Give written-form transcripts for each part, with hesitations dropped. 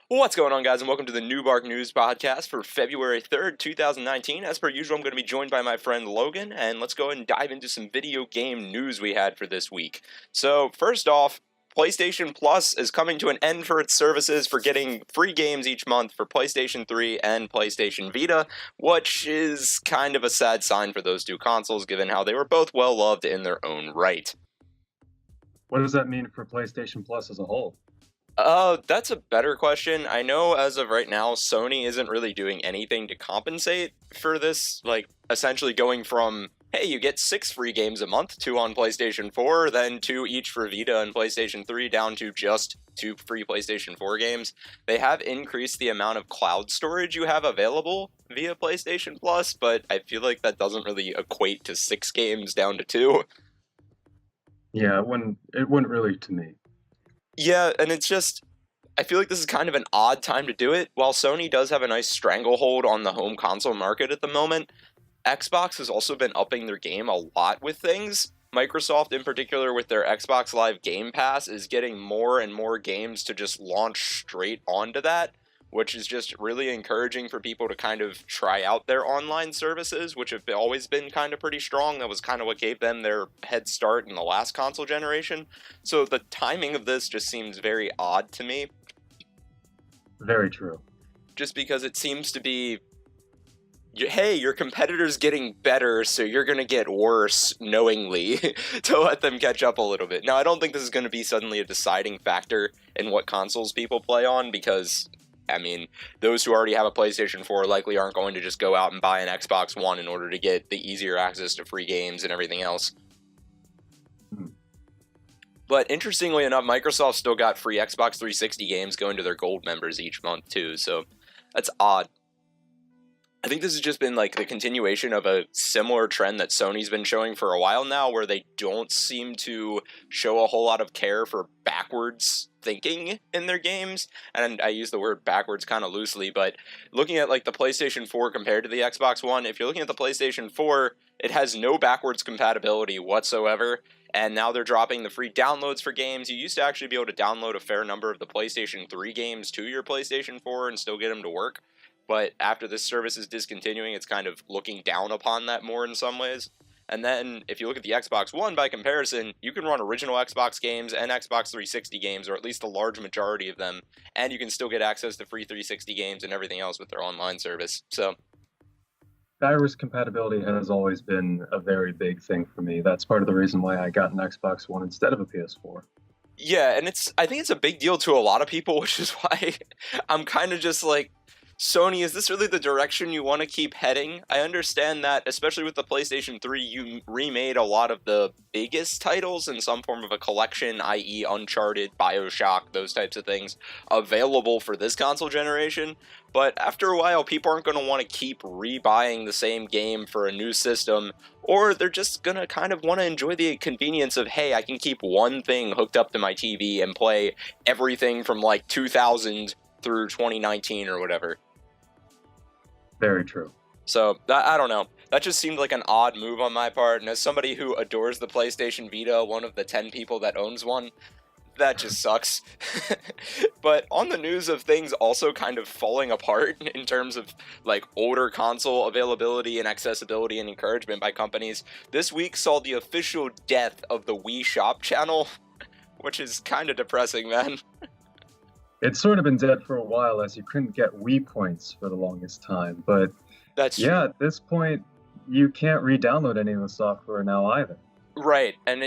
What's going on, guys, and welcome to the New Bark News Podcast for February 3rd, 2019. As per usual, I'm going to be joined by my friend Logan, and let's go ahead and dive into some video game news we had for this week. So, first off, PlayStation Plus is coming to an end for its services for getting free games each month for PlayStation 3 and PlayStation Vita, which is kind of a sad sign for those two consoles, given how they were both well-loved in their own right. What does that mean for PlayStation Plus as a whole? That's a better question. I know as of right now, Sony isn't really doing anything to compensate for this, like, essentially going from, hey, you get 6 free games a month, 2 on PlayStation 4, then 2 each for Vita and PlayStation 3, down to just 2 free PlayStation 4 games. They have increased the amount of cloud storage you have available via PlayStation Plus, but I feel like that doesn't really equate to 6 games down to 2. Yeah, it wouldn't really to me. Yeah, and it's just, I feel like this is kind of an odd time to do it. While Sony does have a nice stranglehold on the home console market at the moment, Xbox has also been upping their game a lot with things. Microsoft, in particular, with their Xbox Live Game Pass, is getting more and more games to just launch straight onto that, which is just really encouraging for people to kind of try out their online services, which have always been kind of pretty strong. That was kind of what gave them their head start in the last console generation. So the timing of this just seems very odd to me. Very true. Just because it seems to be, hey, your competitor's getting better, so you're going to get worse knowingly to let them catch up a little bit. Now, I don't think this is going to be suddenly a deciding factor in what consoles people play on, because I mean, those who already have a PlayStation 4 likely aren't going to just go out and buy an Xbox One in order to get the easier access to free games and everything else. But interestingly enough, Microsoft still got free Xbox 360 games going to their gold members each month too, so that's odd. I think this has just been like the continuation of a similar trend that Sony's been showing for a while now, where they don't seem to show a whole lot of care for backwards thinking in their games. And I use the word backwards kind of loosely, but looking at like the PlayStation 4 compared to the Xbox One, if you're looking at the PlayStation 4, it has no backwards compatibility whatsoever. And now they're dropping the free downloads for games. You used to actually be able to download a fair number of the PlayStation 3 games to your PlayStation 4 and still get them to work. But after this service is discontinuing, it's kind of looking down upon that more in some ways. And then, if you look at the Xbox One, by comparison, you can run original Xbox games and Xbox 360 games, or at least a large majority of them, and you can still get access to free 360 games and everything else with their online service. So, backwards compatibility has always been a very big thing for me. That's part of the reason why I got an Xbox One instead of a PS4. Yeah, and I think it's a big deal to a lot of people, which is why I'm kind of just like, Sony, is this really the direction you want to keep heading? I understand that, especially with the PlayStation 3, you remade a lot of the biggest titles in some form of a collection, i.e. Uncharted, BioShock, those types of things, available for this console generation. But after a while, people aren't going to want to keep rebuying the same game for a new system, or they're just going to kind of want to enjoy the convenience of, hey, I can keep one thing hooked up to my TV and play everything from like 2000 through 2019 or whatever. Very true. So, I don't know. That just seemed like an odd move on my part, and as somebody who adores the PlayStation Vita, one of the 10 people that owns one, that just sucks. But on the news of things also kind of falling apart in terms of like older console availability and accessibility and encouragement by companies, this week saw the official death of the Wii Shop channel, which is kind of depressing, man. It's sort of been dead for a while, as you couldn't get Wii points for the longest time. But That's yeah, true. at this point, you can't re-download any of the software now either. Right, and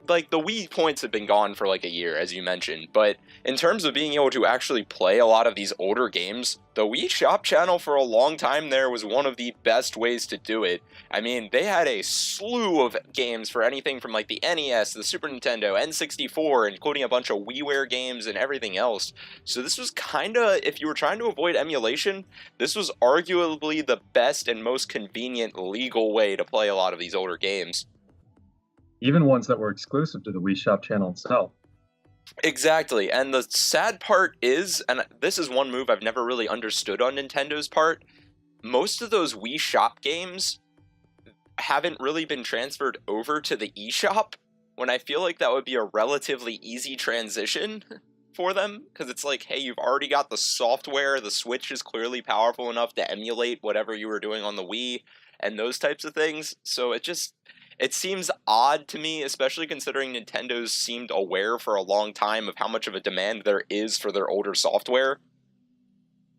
like the Wii points have been gone for like a year, as you mentioned, but in terms of being able to actually play a lot of these older games, the Wii Shop channel for a long time there was one of the best ways to do it. I mean, they had a slew of games for anything from like the NES, the Super Nintendo, N64, including a bunch of WiiWare games and everything else. So this was kinda, if you were trying to avoid emulation, this was arguably the best and most convenient legal way to play a lot of these older games. Even ones that were exclusive to the Wii Shop channel itself. Exactly, and the sad part is, and this is one move I've never really understood on Nintendo's part, most of those Wii Shop games haven't really been transferred over to the eShop, when I feel like that would be a relatively easy transition. for them, because it's like, hey, you've already got the software, the Switch is clearly powerful enough to emulate whatever you were doing on the Wii, and those types of things. So it seems odd to me, especially considering Nintendo's seemed aware for a long time of how much of a demand there is for their older software.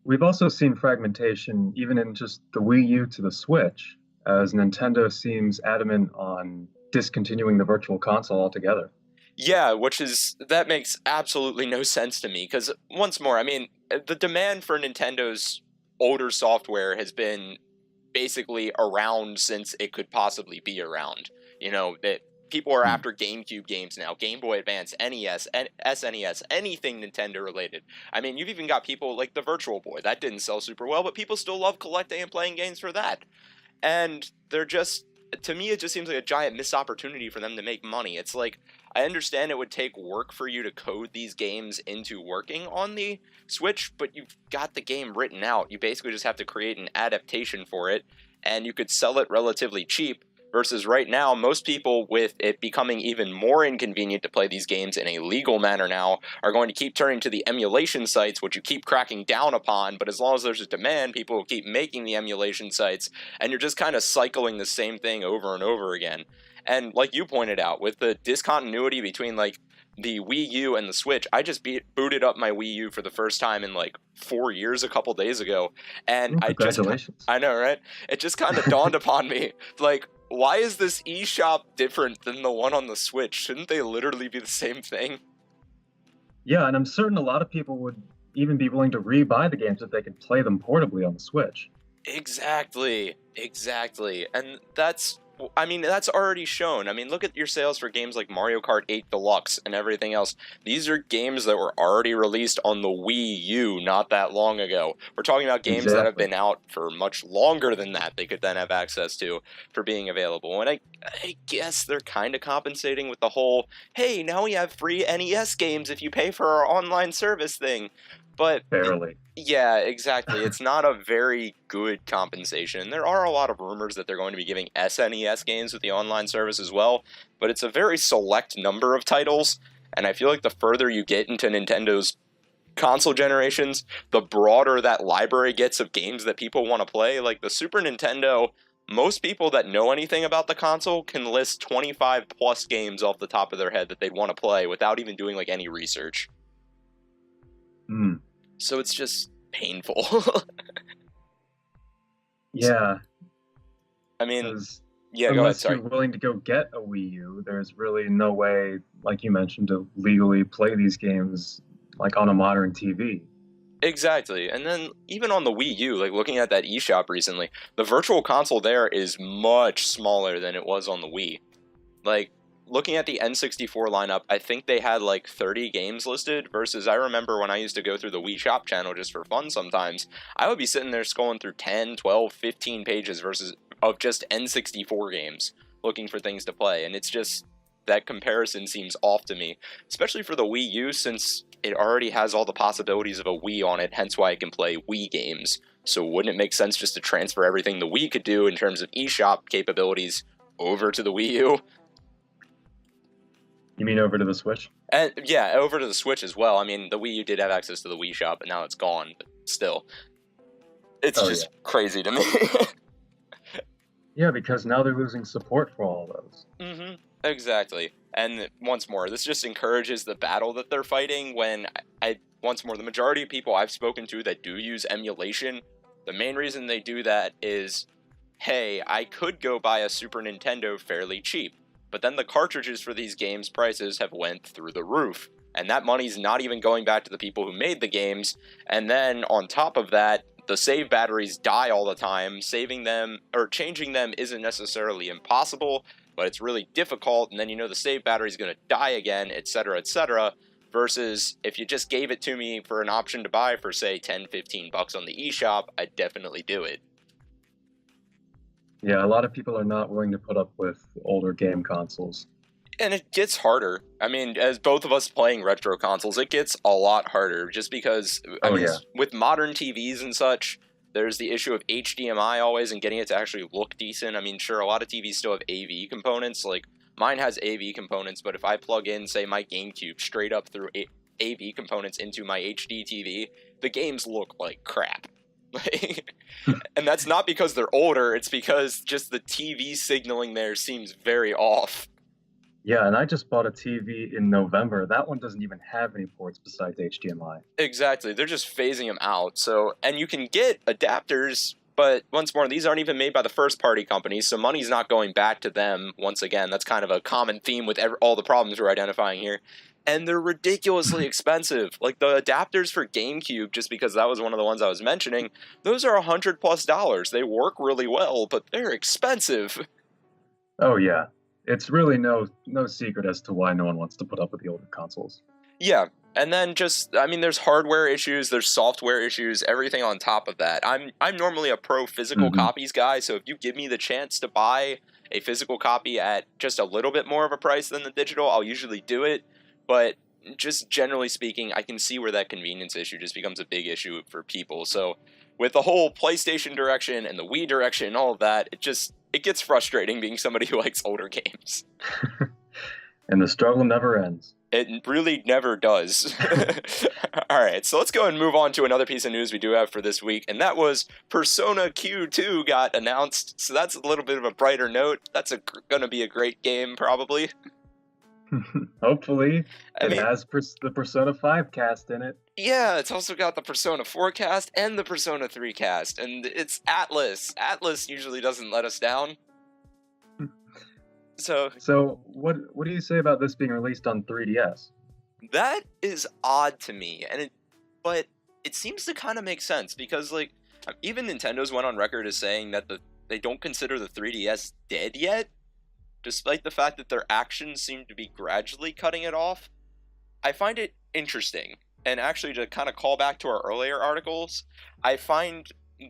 We've also seen fragmentation even in just the Wii U to the Switch, as Nintendo seems adamant on discontinuing the Virtual Console altogether. Yeah, that makes absolutely no sense to me, because once more, I mean, the demand for Nintendo's older software has been basically around since it could possibly be around. You know, that people are after GameCube games now, Game Boy Advance, NES, SNES, anything Nintendo related. I mean, you've even got people like the Virtual Boy. That didn't sell super well, but people still love collecting and playing games for that. And they're just, to me, it just seems like a giant missed opportunity for them to make money. It's like, I understand it would take work for you to code these games into working on the Switch, but you've got the game written out. You basically just have to create an adaptation for it, and you could sell it relatively cheap. Versus right now, most people, with it becoming even more inconvenient to play these games in a legal manner now, are going to keep turning to the emulation sites, which you keep cracking down upon, but as long as there's a demand, people will keep making the emulation sites, and you're just kind of cycling the same thing over and over again. And like you pointed out, with the discontinuity between like the Wii U and the Switch, I just booted up my Wii U for the first time in like 4 years a couple days ago, and Congratulations. I know, right? It just kind of dawned upon me, like, why is this eShop different than the one on the Switch? Shouldn't they literally be the same thing? Yeah, and I'm certain a lot of people would even be willing to rebuy the games if they could play them portably on the Switch. Exactly. And that's already shown. I mean, look at your sales for games like Mario Kart 8 Deluxe and everything else. These are games that were already released on the Wii U not that long ago. We're talking about games that have been out for much longer than that they could then have access to for being available. And I guess they're kind of compensating with the whole, hey, now we have free NES games if you pay for our online service thing. But barely. Yeah, exactly. It's not a very good compensation. There are a lot of rumors that they're going to be giving SNES games with the online service as well, but it's a very select number of titles, and I feel like the further you get into Nintendo's console generations, the broader that library gets of games that people want to play. Like the Super Nintendo, most people that know anything about the console can list 25 plus games off the top of their head that they'd want to play without even doing like any research. So it's just painful. Yeah. I mean, go ahead, unless sorry. you're willing to go get a Wii U, there's really no way, like you mentioned, to legally play these games like on a modern TV. Exactly. And then even on the Wii U, like looking at that eShop recently, the virtual console there is much smaller than it was on the Wii. Like, looking at the N64 lineup, I think they had like 30 games listed, versus I remember when I used to go through the Wii Shop channel just for fun sometimes, I would be sitting there scrolling through 10, 12, 15 pages versus of just N64 games looking for things to play. And it's just, that comparison seems off to me, especially for the Wii U, since it already has all the possibilities of a Wii on it, hence why it can play Wii games. So wouldn't it make sense just to transfer everything the Wii could do in terms of eShop capabilities over to the Wii U? You mean over to the Switch? And yeah, over to the Switch as well. I mean, the Wii U did have access to the Wii Shop, but now it's gone. But still, it's crazy to me. Yeah, because now they're losing support for all of those. Exactly. And once more, this just encourages the battle that they're fighting when once more, the majority of people I've spoken to that do use emulation, the main reason they do that is, hey, I could go buy a Super Nintendo fairly cheap, but then the cartridges for these games' prices have went through the roof, and that money's not even going back to the people who made the games, and then on top of that, the save batteries die all the time. Saving them or changing them isn't necessarily impossible, but it's really difficult, and then the save battery is going to die again, etc., versus if you just gave it to me for an option to buy for, say, 10, 15 bucks on the eShop, I'd definitely do it. Yeah, a lot of people are not willing to put up with older game consoles. And it gets harder. I mean, as both of us playing retro consoles, it gets a lot harder just because, with modern TVs and such, there's the issue of HDMI always and getting it to actually look decent. I mean, sure, a lot of TVs still have AV components. Like, mine has AV components, but if I plug in, say, my GameCube straight up through AV components into my HD TV, the games look like crap. And that's not because they're older, it's because just the TV signaling there seems very off. Yeah, and I just bought a TV in November. That one doesn't even have any ports besides HDMI. Exactly, they're just phasing them out. So, and you can get adapters, but once more, these aren't even made by the first-party companies, so money's not going back to them. Once again, that's kind of a common theme with all the problems we're identifying here. And they're ridiculously expensive. Like the adapters for GameCube, just because that was one of the ones I was mentioning, those are $100+. They work really well, but they're expensive. Oh yeah, it's really no secret as to why no one wants to put up with the older consoles. Yeah, and then just, I mean, there's hardware issues, there's software issues, everything on top of that. I'm normally a pro physical copies guy, so if you give me the chance to buy a physical copy at just a little bit more of a price than the digital, I'll usually do it. But just generally speaking, I can see where that convenience issue just becomes a big issue for people. So with the whole PlayStation direction and the Wii direction and all of that, it gets frustrating being somebody who likes older games. And the struggle never ends. It really never does. All right, so let's go and move on to another piece of news we do have for this week, and that was Persona Q2 got announced. So that's a little bit of a brighter note. That's going to be a great game, probably. Hopefully. It has the Persona 5 cast in it. Yeah, it's also got the Persona 4 cast and the Persona 3 cast, and it's Atlas. Atlas usually doesn't let us down. So what do you say about this being released on 3DS? That is odd to me, but it seems to kind of make sense, because like even Nintendo's went on record as saying that they don't consider the 3DS dead yet, despite the fact that their actions seem to be gradually cutting it off. I find it interesting, and actually to kind of call back to our earlier articles, I find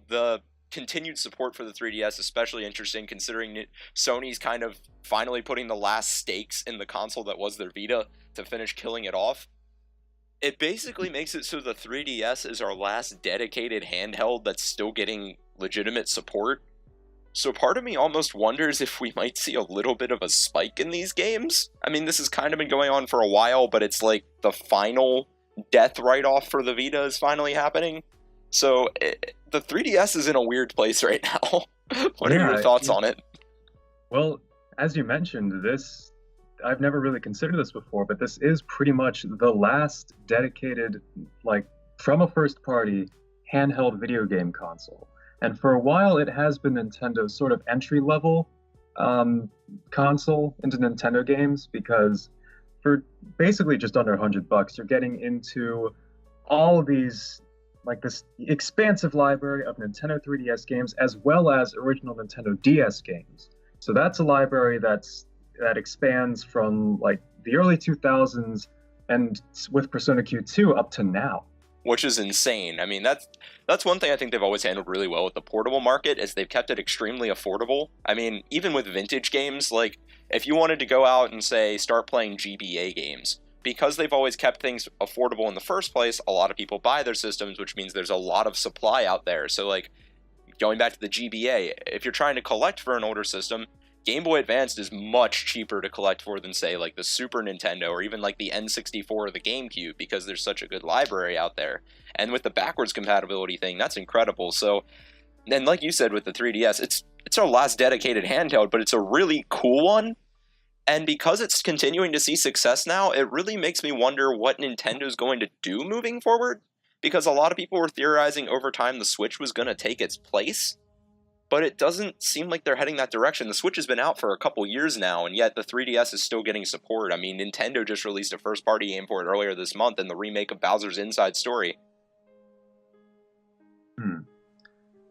the continued support for the 3DS especially interesting, considering Sony's kind of finally putting the last stakes in the console that was their Vita to finish killing it off. It basically makes it so the 3DS is our last dedicated handheld that's still getting legitimate support. So part of me almost wonders if we might see a little bit of a spike in these games. I mean, this has kind of been going on for a while, but it's like the final death write-off for the Vita is finally happening. So the 3DS is in a weird place right now. What are your thoughts on it? Well, as you mentioned, I've never really considered this before, but this is pretty much the last dedicated, like, from a first-party handheld video game console. And for a while, it has been Nintendo's sort of entry-level console into Nintendo games, because for basically just under $100, you're getting into all of these, like this expansive library of Nintendo 3DS games, as well as original Nintendo DS games. So that's a library that expands from like the early 2000s and with Persona Q2 up to now. Which is insane. I mean, that's one thing I think they've always handled really well with the portable market, is they've kept it extremely affordable. I mean, even with vintage games, like if you wanted to go out and say start playing GBA games, because they've always kept things affordable in the first place, a lot of people buy their systems, which means there's a lot of supply out there. So like going back to the GBA, if you're trying to collect for an older system, Game Boy Advanced is much cheaper to collect for than, say, like the Super Nintendo or even like the N64 or the GameCube, because there's such a good library out there. And with the backwards compatibility thing, that's incredible. So, and like you said with the 3DS, it's our last dedicated handheld, but it's a really cool one. And because it's continuing to see success now, it really makes me wonder what Nintendo's going to do moving forward. Because a lot of people were theorizing over time the Switch was going to take its place. But it doesn't seem like they're heading that direction. The Switch has been out for a couple years now, and yet the 3DS is still getting support. I mean, Nintendo just released a first-party game for it earlier this month in the remake of Bowser's Inside Story.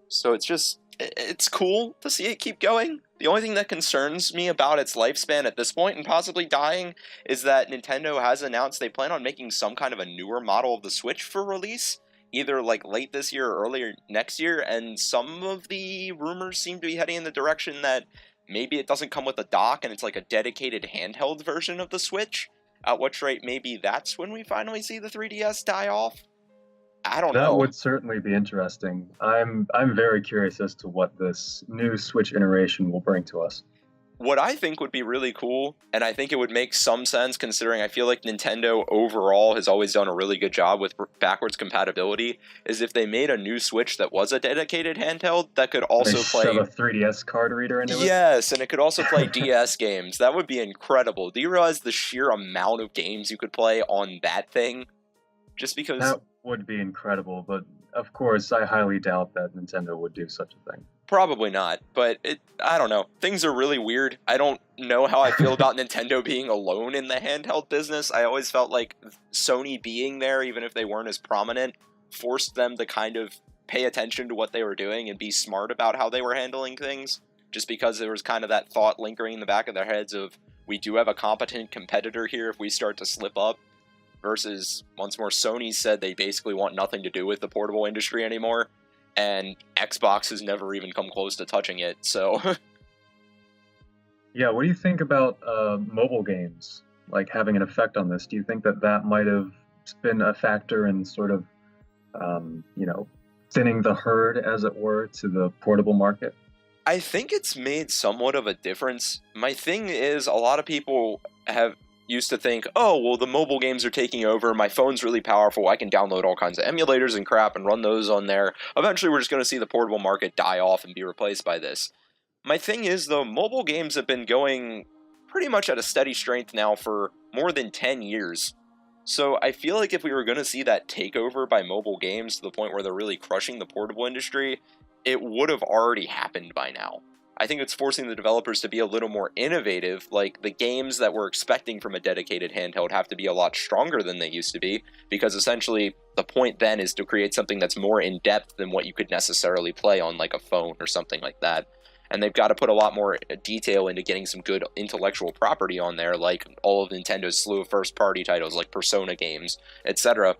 So it's cool to see it keep going. The only thing that concerns me about its lifespan at this point, and possibly dying, is that Nintendo has announced they plan on making some kind of a newer model of the Switch for release, either like late this year or earlier next year, and some of the rumors seem to be heading in the direction that maybe it doesn't come with a dock and it's like a dedicated handheld version of the Switch, at which rate maybe that's when we finally see the 3DS die off. I don't know. That would certainly be interesting. I'm very curious as to what this new Switch iteration will bring to us. What I think would be really cool, and I think it would make some sense considering I feel like Nintendo overall has always done a really good job with backwards compatibility, is if they made a new Switch that was a dedicated handheld that could also play... shove a 3DS card reader into it? Yes, and it could also play DS games. That would be incredible. Do you realize the sheer amount of games you could play on that thing? Just because... That would be incredible, but of course, I highly doubt that Nintendo would do such a thing. Probably not, but I don't know. Things are really weird. I don't know how I feel about Nintendo being alone in the handheld business. I always felt like Sony being there, even if they weren't as prominent, forced them to kind of pay attention to what they were doing and be smart about how they were handling things, just because there was kind of that thought lingering in the back of their heads of, we do have a competent competitor here if we start to slip up, versus, once more, Sony said they basically want nothing to do with the portable industry anymore. And Xbox has never even come close to touching it, so... Yeah, what do you think about mobile games, like, having an effect on this? Do you think that that might have been a factor in sort of, thinning the herd, as it were, to the portable market? I think it's made somewhat of a difference. My thing is, a lot of people have used to think, oh, well, the mobile games are taking over, my phone's really powerful, I can download all kinds of emulators and crap and run those on there. Eventually, we're just going to see the portable market die off and be replaced by this. My thing is, though, mobile games have been going pretty much at a steady strength now for more than 10 years. So I feel like if we were going to see that takeover by mobile games to the point where they're really crushing the portable industry, it would have already happened by now. I think it's forcing the developers to be a little more innovative, like the games that we're expecting from a dedicated handheld have to be a lot stronger than they used to be, because essentially the point then is to create something that's more in-depth than what you could necessarily play on like a phone or something like that. And they've got to put a lot more detail into getting some good intellectual property on there, like all of Nintendo's slew of first-party titles, like Persona games, etc.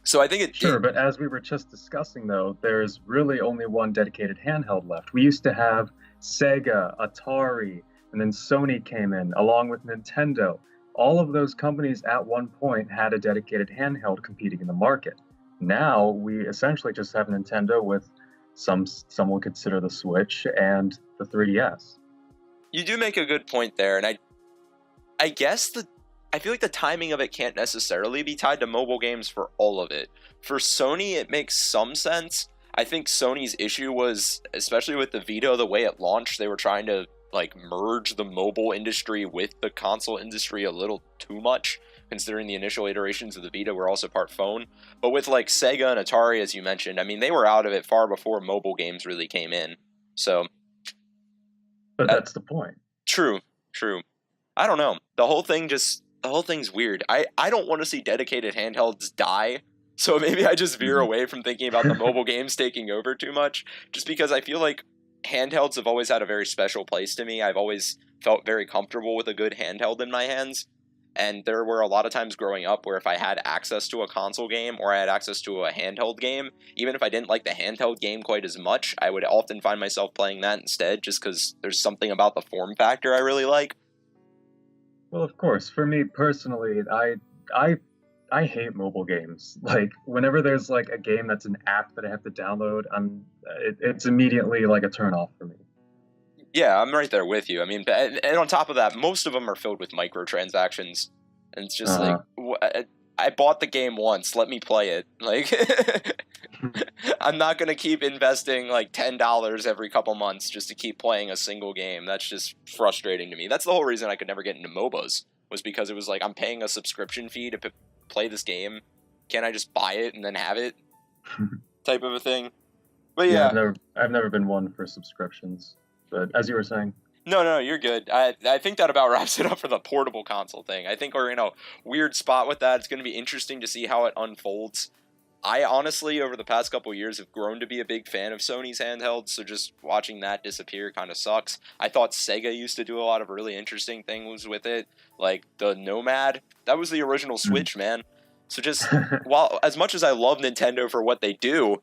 So I think Sure, but as we were just discussing, though, there's really only one dedicated handheld left. We used to have Sega, Atari, and then Sony came in, along with Nintendo. All of those companies at one point had a dedicated handheld competing in the market. Now, we essentially just have Nintendo with some will consider the Switch and the 3DS. You do make a good point there, and I guess I feel like the timing of it can't necessarily be tied to mobile games for all of it. For Sony, it makes some sense. I think Sony's issue was, especially with the Vita, the way it launched, they were trying to like merge the mobile industry with the console industry a little too much, considering the initial iterations of the Vita were also part phone. But with like Sega and Atari, as you mentioned, I mean, they were out of it far before mobile games really came in. So, but that's the point. True. I don't know. The whole thing's weird. I don't want to see dedicated handhelds die. So maybe I just veer away from thinking about the mobile games taking over too much, just because I feel like handhelds have always had a very special place to me. I've always felt very comfortable with a good handheld in my hands. And there were a lot of times growing up where if I had access to a console game or I had access to a handheld game, even if I didn't like the handheld game quite as much, I would often find myself playing that instead, just because there's something about the form factor I really like. Well, of course, for me personally, I hate mobile games. Like, whenever there's like a game that's an app that I have to download, it's immediately like a turnoff for me. Yeah, I'm right there with you. I mean, and on top of that, most of them are filled with microtransactions, and it's just like, I bought the game once, let me play it. Like, I'm not gonna keep investing like $10 every couple months just to keep playing a single game. That's just frustrating to me. That's the whole reason I could never get into MOBAs, was because it was like, I'm paying a subscription fee to play this game. Can't I just buy it and then have it? Type of a thing. But yeah. I've never been one for subscriptions. But as you were saying. No, you're good. I think that about wraps it up for the portable console thing. I think we're in a weird spot with that. It's going to be interesting to see how it unfolds. I honestly, over the past couple of years, have grown to be a big fan of Sony's handhelds, so just watching that disappear kind of sucks. I thought Sega used to do a lot of really interesting things with it, like the Nomad. That was the original Switch, man. So just, while as much as I love Nintendo for what they do,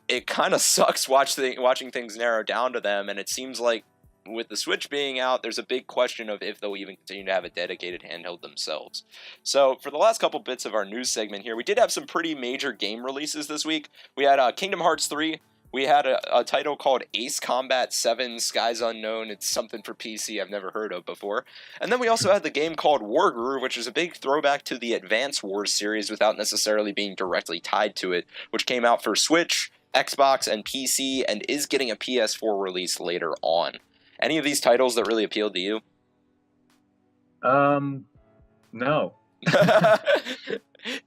it kind of sucks watching things narrow down to them, and it seems like with the Switch being out, there's a big question of if they'll even continue to have a dedicated handheld themselves. So for the last couple bits of our news segment here, we did have some pretty major game releases this week. We had Kingdom Hearts 3, We had a title called Ace Combat 7 Skies Unknown. It's something for PC I've never heard of before. And then we also had the game called Wargroove, which is a big throwback to the Advance Wars series without necessarily being directly tied to it, which came out for Switch, Xbox, and PC, and is getting a PS4 release later on. Any of these titles that really appealed to you? No.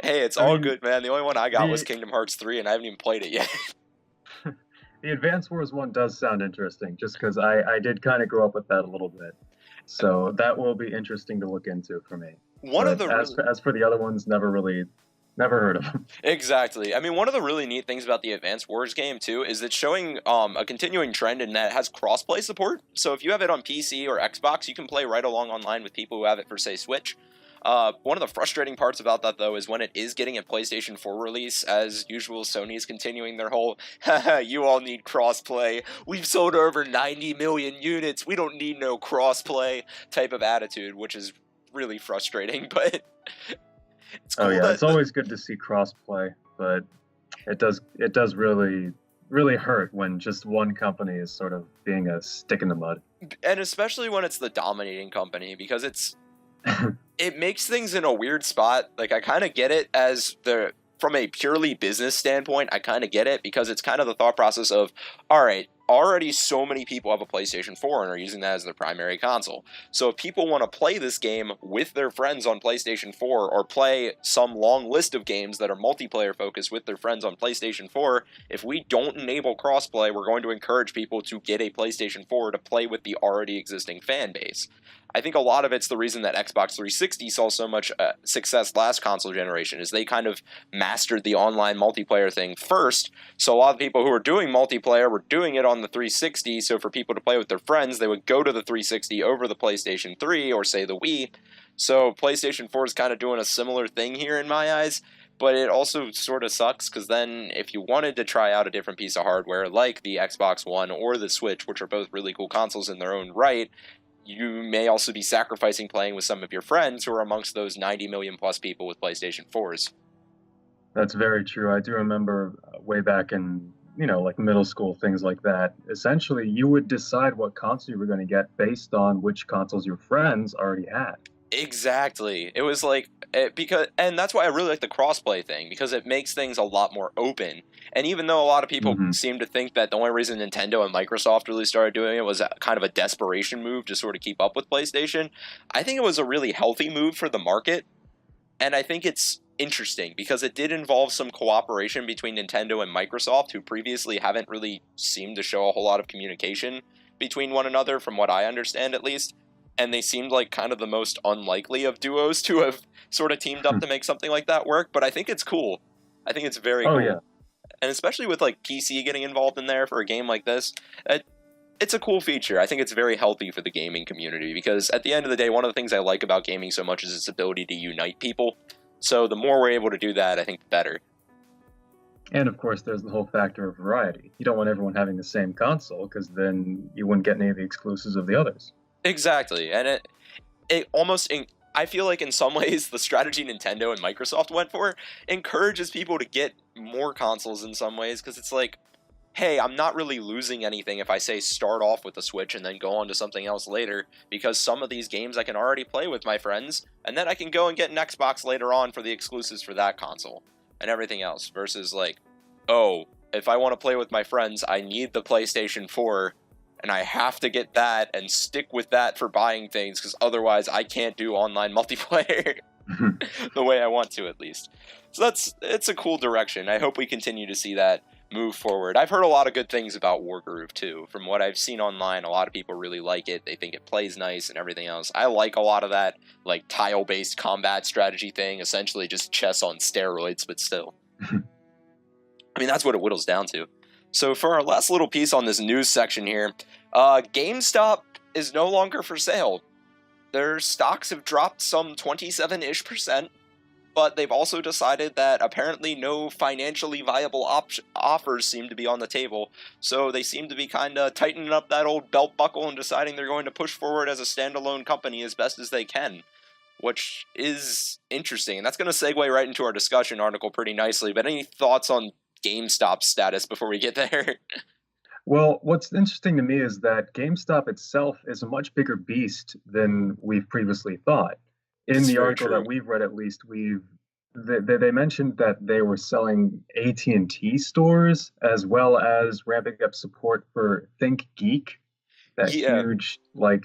Hey, it's all good, man. The only one I got was Kingdom Hearts 3, and I haven't even played it yet. The Advance Wars one does sound interesting, just because I did kind of grow up with that a little bit. So that will be interesting to look into for me. As for the other ones, never heard of them. Exactly. I mean, one of the really neat things about the Advance Wars game, too, is it's showing a continuing trend in that it has cross-play support. So if you have it on PC or Xbox, you can play right along online with people who have it for, say, Switch. One of the frustrating parts about that, though, is when it is getting a PlayStation 4 release, as usual, Sony is continuing their whole, you all need crossplay, we've sold over 90 million units, we don't need no crossplay type of attitude, which is really frustrating, but it's cool. It's always good to see crossplay, but it does really hurt when just one company is sort of being a stick in the mud. And especially when it's the dominating company, because it makes things in a weird spot. Like, I kind of get it from a purely business standpoint, I kind of get it, because it's kind of the thought process of, all right, already so many people have a PlayStation 4 and are using that as their primary console. So if people want to play this game with their friends on PlayStation 4, or play some long list of games that are multiplayer focused with their friends on PlayStation 4, if we don't enable crossplay, we're going to encourage people to get a PlayStation 4 to play with the already existing fan base. I think a lot of it's the reason that Xbox 360 saw so much success last console generation, is they kind of mastered the online multiplayer thing first. So a lot of people who were doing multiplayer were doing it on the 360, so for people to play with their friends, they would go to the 360 over the PlayStation 3 or, say, the Wii. So PlayStation 4 is kind of doing a similar thing here in my eyes, but it also sort of sucks, because then if you wanted to try out a different piece of hardware like the Xbox One or the Switch, which are both really cool consoles in their own right, you may also be sacrificing playing with some of your friends who are amongst those 90 million plus people with PlayStation 4s. That's very true. I do remember way back in, like middle school, things like that. Essentially, you would decide what console you were going to get based on which consoles your friends already had. Exactly. It was like, and that's why I really like the crossplay thing, because it makes things a lot more open. And even though a lot of people seem to think that the only reason Nintendo and Microsoft really started doing it was kind of a desperation move to sort of keep up with PlayStation, I think it was a really healthy move for the market. And I think it's interesting because it did involve some cooperation between Nintendo and Microsoft, who previously haven't really seemed to show a whole lot of communication between one another, from what I understand at least. And they seemed like kind of the most unlikely of duos to have sort of teamed up to make something like that work. But I think it's cool. I think it's very cool. Yeah. And especially with like PC getting involved in there for a game like this, it's a cool feature. I think it's very healthy for the gaming community, because at the end of the day, one of the things I like about gaming so much is its ability to unite people. So the more we're able to do that, I think the better. And of course, there's the whole factor of variety. You don't want everyone having the same console, because then you wouldn't get any of the exclusives of the others. Exactly, and it almost, I feel like in some ways the strategy Nintendo and Microsoft went for encourages people to get more consoles in some ways, because it's like, hey, I'm not really losing anything if I say start off with the Switch and then go on to something else later, because some of these games I can already play with my friends, and then I can go and get an Xbox later on for the exclusives for that console and everything else, versus like, oh, if I want to play with my friends, I need the PlayStation 4, and I have to get that and stick with that for buying things, because otherwise I can't do online multiplayer the way I want to, at least. So it's a cool direction. I hope we continue to see that move forward. I've heard a lot of good things about Wargroove too. From what I've seen online, a lot of people really like it. They think it plays nice and everything else. I like a lot of that like tile-based combat strategy thing, essentially just chess on steroids, but still. I mean, that's what it whittles down to. So for our last little piece on this news section here, Gamestop is no longer for sale. Their stocks have dropped some 27-ish%, but they've also decided that apparently no financially viable offers seem to be on the table, so they seem to be kind of tightening up that old belt buckle and deciding they're going to push forward as a standalone company as best as they can, which is interesting. And that's going to segue right into our discussion article pretty nicely, but any thoughts on GameStop status before we get there. Well, what's interesting to me is that GameStop itself is a much bigger beast than we've previously thought. In It's the very article that true. we've read, at least, they mentioned that they were selling AT&T stores as well as ramping up support for Think Geek, that Yeah. huge like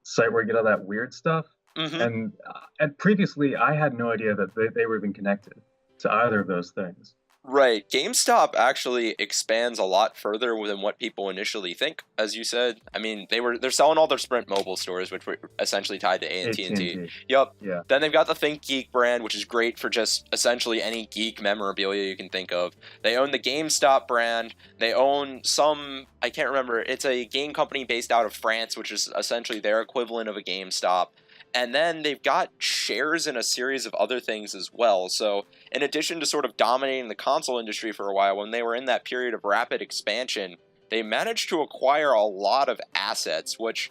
site where you get all that weird stuff. Hmm. And previously, I had no idea that they were even connected to either of those things. Right. GameStop actually expands a lot further than what people initially think, as you said. I mean, they're selling all their Sprint mobile stores, which were essentially tied to AT&T. AT&T, Yep. yeah. Then they've got the Think Geek brand, which is great for just essentially any geek memorabilia you can think of. They own the GameStop brand. They own some, I can't remember, it's a game company based out of France, which is essentially their equivalent of a GameStop. And then they've got shares in a series of other things as well. So in addition to sort of dominating the console industry for a while, when they were in that period of rapid expansion, they managed to acquire a lot of assets, which,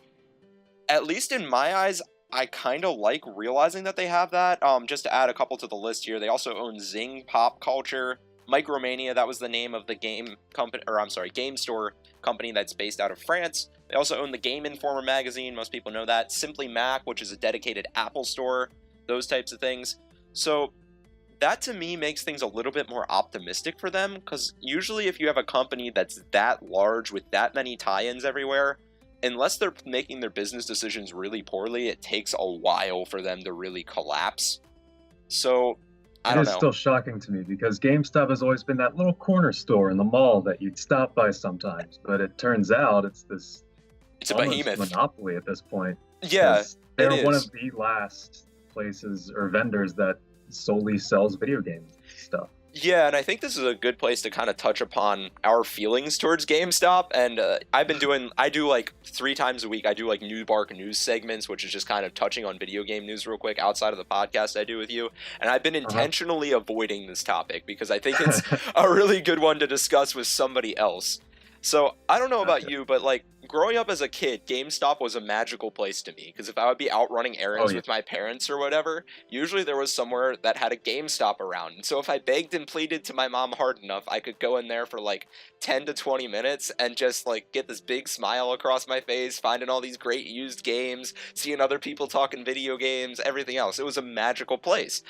at least in my eyes, I kind of like realizing that they have that. Just to add a couple to the list here, they also own Zing Pop Culture, Micromania, that was the name of the game company, or I'm sorry, game store company that's based out of France. They also own the Game Informer magazine, most people know that. Simply Mac, which is a dedicated Apple store, those types of things. So that to me makes things a little bit more optimistic for them, because usually if you have a company that's that large with that many tie-ins everywhere, unless they're making their business decisions really poorly, it takes a while for them to really collapse. So I It don't is know. still shocking to me because GameStop has always been that little corner store in the mall that you'd stop by sometimes, but it turns out it's this It's a almost behemoth. monopoly at this point Yeah, because it they're one is. of the last places or vendors that solely sells video game stuff. Yeah, and I think this is a good place to kind of touch upon our feelings towards GameStop. And I do like 3 times a week, I do like New Bark news segments, which is just kind of touching on video game news real quick outside of the podcast I do with you. And I've been Uh-huh. intentionally avoiding this topic because I think it's a really good one to discuss with somebody else. So I don't know about Gotcha. you, but like growing up as a kid, GameStop was a magical place to me because if I would be out running Oh errands yeah. with my parents or whatever, usually there was somewhere that had a GameStop around. And so if I begged and pleaded to my mom hard enough, I could go in there for like 10 to 20 minutes and just like get this big smile across my face, finding all these great used games, seeing other people talking video games, everything else. It was a magical place.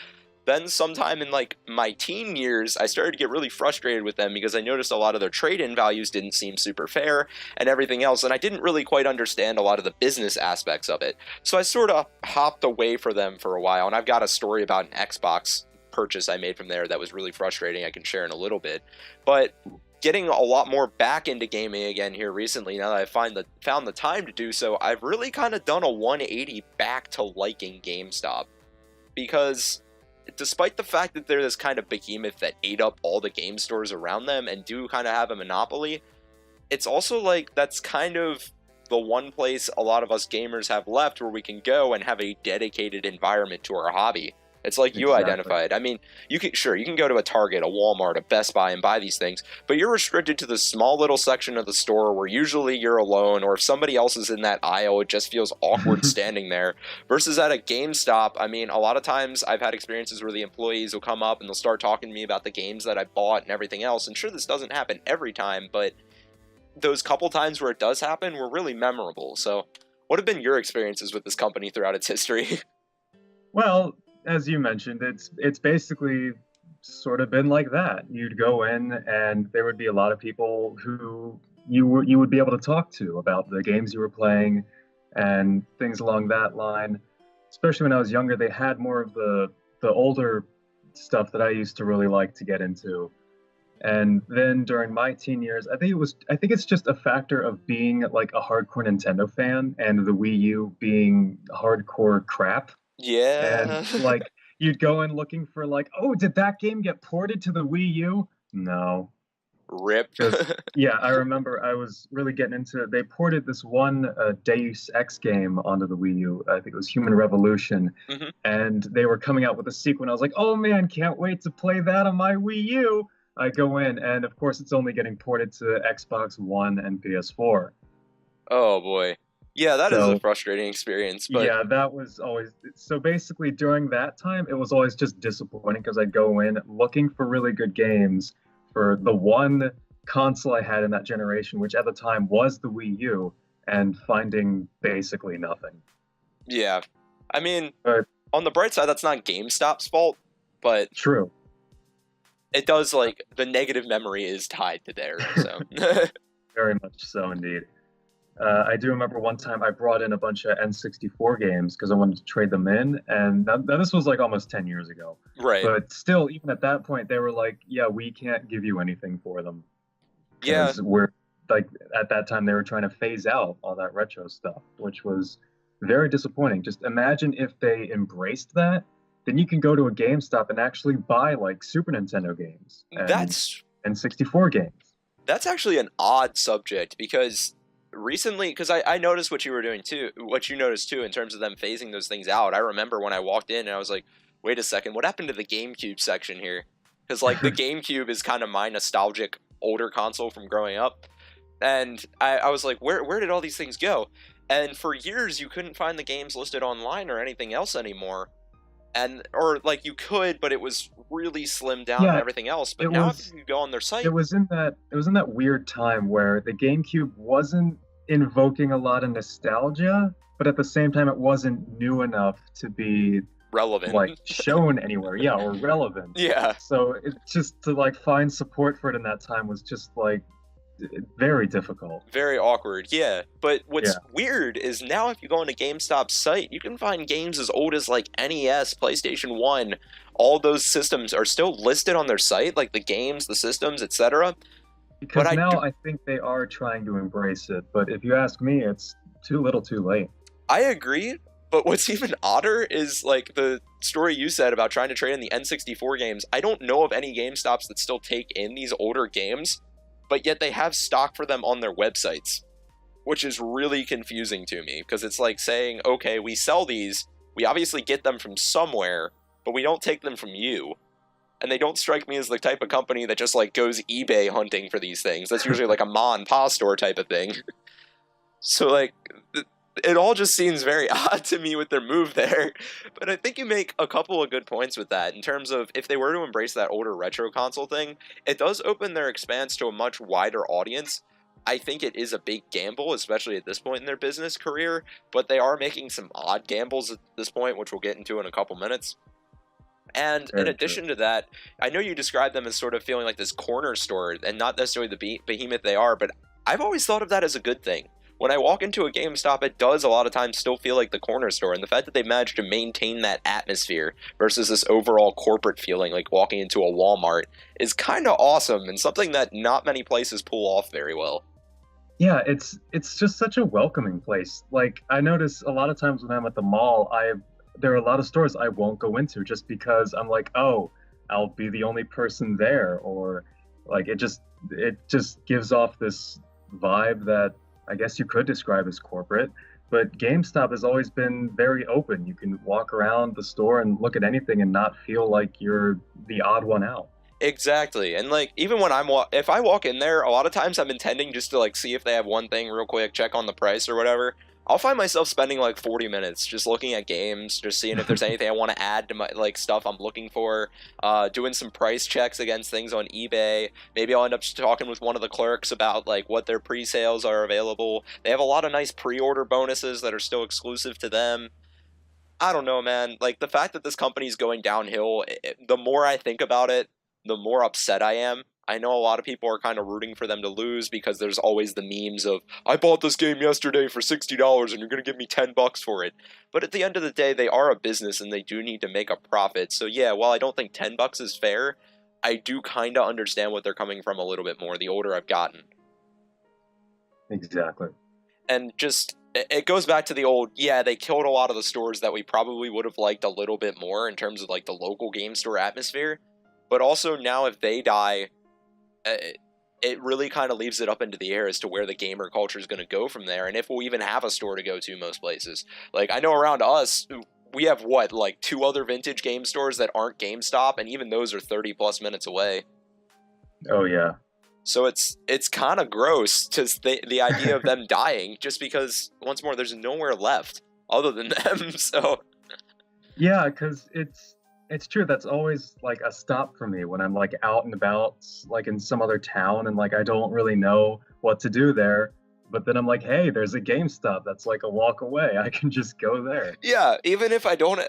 Then sometime in like my teen years, I started to get really frustrated with them because I noticed a lot of their trade-in values didn't seem super fair and everything else, and I didn't really quite understand a lot of the business aspects of it. So I sort of hopped away from them for a while, and I've got a story about an Xbox purchase I made from there that was really frustrating I can share in a little bit. But getting a lot more back into gaming again here recently, now that I found the time to do so, I've really kind of done a 180 back to liking GameStop. Because despite the fact that they're this kind of behemoth that ate up all the game stores around them and do kind of have a monopoly, it's also like that's kind of the one place a lot of us gamers have left where we can go and have a dedicated environment to our hobby. It's like you Exactly. identified. I mean, you can go to a Target, a Walmart, a Best Buy and buy these things, but you're restricted to the small little section of the store where usually you're alone, or if somebody else is in that aisle, it just feels awkward standing there. Versus at a GameStop, I mean, a lot of times I've had experiences where the employees will come up and they'll start talking to me about the games that I bought and everything else. And sure, this doesn't happen every time, but those couple times where it does happen were really memorable. So, what have been your experiences with this company throughout its history? Well, as you mentioned, it's basically sort of been like that. You'd go in, and there would be a lot of people who you would be able to talk to about the games you were playing and things along that line. Especially when I was younger, they had more of the older stuff that I used to really like to get into. And then during my teen years, I think it's just a factor of being like a hardcore Nintendo fan and the Wii U being hardcore crap. And Yeah. like you'd go in looking for like, oh, did that game get ported to the Wii U? No. Rip. Because yeah, I remember I was really getting into it. They ported this one Deus Ex game onto the Wii U. I think it was Human Revolution, Hmm. and they were coming out with a sequel. And I was like, oh man, can't wait to play that on my Wii U. I go in, and of course, it's only getting ported to Xbox One and PS4. Oh boy. Yeah, that is a So frustrating experience, but yeah, that was always so basically during that time, it was always just disappointing because I'd go in looking for really good games for the one console I had in that generation, which at the time was the Wii U, and finding basically nothing. Yeah. I mean, But on the bright side, that's not GameStop's fault, but true. it does, like, the negative memory is tied to there, so. Very much so indeed. I do remember one time I brought in a bunch of N64 games because I wanted to trade them in, and now this was like almost 10 years ago. Right. But still, even at that point, they were like, "Yeah, we can't give you anything for them." Yeah. Because we're like at that time they were trying to phase out all that retro stuff, which was very disappointing. Just imagine if they embraced that, then you can go to a GameStop and actually buy like Super Nintendo games and 64 games. That's actually an odd subject because recently, because I noticed what you were doing too, what you noticed too in terms of them phasing those things out. I remember when I walked in and I was like, wait a second, what happened to the GameCube section here? Because like the GameCube is kind of my nostalgic older console from growing up. And I was like, where did all these things go? And for years, you couldn't find the games listed online or anything else anymore. Or like you could, but it was really slimmed down and everything else. But now if you go on their site, it was in that weird time where the GameCube wasn't invoking a lot of nostalgia, but at the same time, it wasn't new enough to be relevant, like shown anywhere, or relevant. Yeah. So it just to like find support for it in that time was just like very difficult. Very awkward, yeah. But what's weird is now if you go on a GameStop site, you can find games as old as like NES, PlayStation 1. All those systems are still listed on their site, like the games, the systems, etc. Because I think they are trying to embrace it. But if you ask me, it's too little too late. I agree. But what's even odder is like the story you said about trying to trade in the N64 games. I don't know of any GameStops that still take in these older games, but yet they have stock for them on their websites, which is really confusing to me because it's like saying, okay, we sell these, we obviously get them from somewhere, but we don't take them from you. And they don't strike me as the type of company that just like goes eBay hunting for these things. That's usually like a ma and pa store type of thing. So like it all just seems very odd to me with their move there. But I think you make a couple of good points with that in terms of if they were to embrace that older retro console thing, it does open their expanse to a much wider audience. I think it is a big gamble, especially at this point in their business career, but they are making some odd gambles at this point, which we'll get into in a couple minutes. And in addition to that, I know you described them as sort of feeling like this corner store and not necessarily the behemoth they are, but I've always thought of that as a good thing. When I walk into a GameStop, it does a lot of times still feel like the corner store, and the fact that they've managed to maintain that atmosphere versus this overall corporate feeling like walking into a Walmart is kind of awesome and something that not many places pull off very well. Yeah, it's just such a welcoming place. Like I notice a lot of times when I'm at the mall, there are a lot of stores I won't go into just because I'm like, oh, I'll be the only person there, or like it just gives off this vibe that I guess you could describe as corporate, but GameStop has always been very open. You can walk around the store and look at anything and not feel like you're the odd one out. Exactly. And like even when if I walk in there, a lot of times I'm intending just to like see if they have one thing real quick, check on the price or whatever. I'll find myself spending like 40 minutes just looking at games, just seeing if there's anything I want to add to my like stuff I'm looking for, doing some price checks against things on eBay. Maybe I'll end up talking with one of the clerks about like what their pre-sales are available. They have a lot of nice pre-order bonuses that are still exclusive to them. I don't know, man. Like the fact that this company's going downhill, the more I think about it, the more upset I am. I know a lot of people are kind of rooting for them to lose because there's always the memes of, I bought this game yesterday for $60 and you're going to give me $10 for it. But at the end of the day, they are a business and they do need to make a profit. So yeah, while I don't think $10 is fair, I do kind of understand what they're coming from a little bit more the older I've gotten. Exactly. And just, it goes back to the old, yeah, they killed a lot of the stores that we probably would have liked a little bit more in terms of like the local game store atmosphere. But also now if they die, it really kind of leaves it up into the air as to where the gamer culture is going to go from there, and if we'll even have a store to go to most places. Like, I know around us, we have, like 2 other vintage game stores that aren't GameStop, and even those are 30-plus minutes away. Oh, yeah. So it's kind of gross, just the idea of them dying, just because, once more, there's nowhere left other than them, so... Yeah, because It's true. That's always like a stop for me when I'm like out and about, like in some other town, and like I don't really know what to do there. But then I'm like, hey, there's a GameStop that's like a walk away. I can just go there. Yeah, even if I don't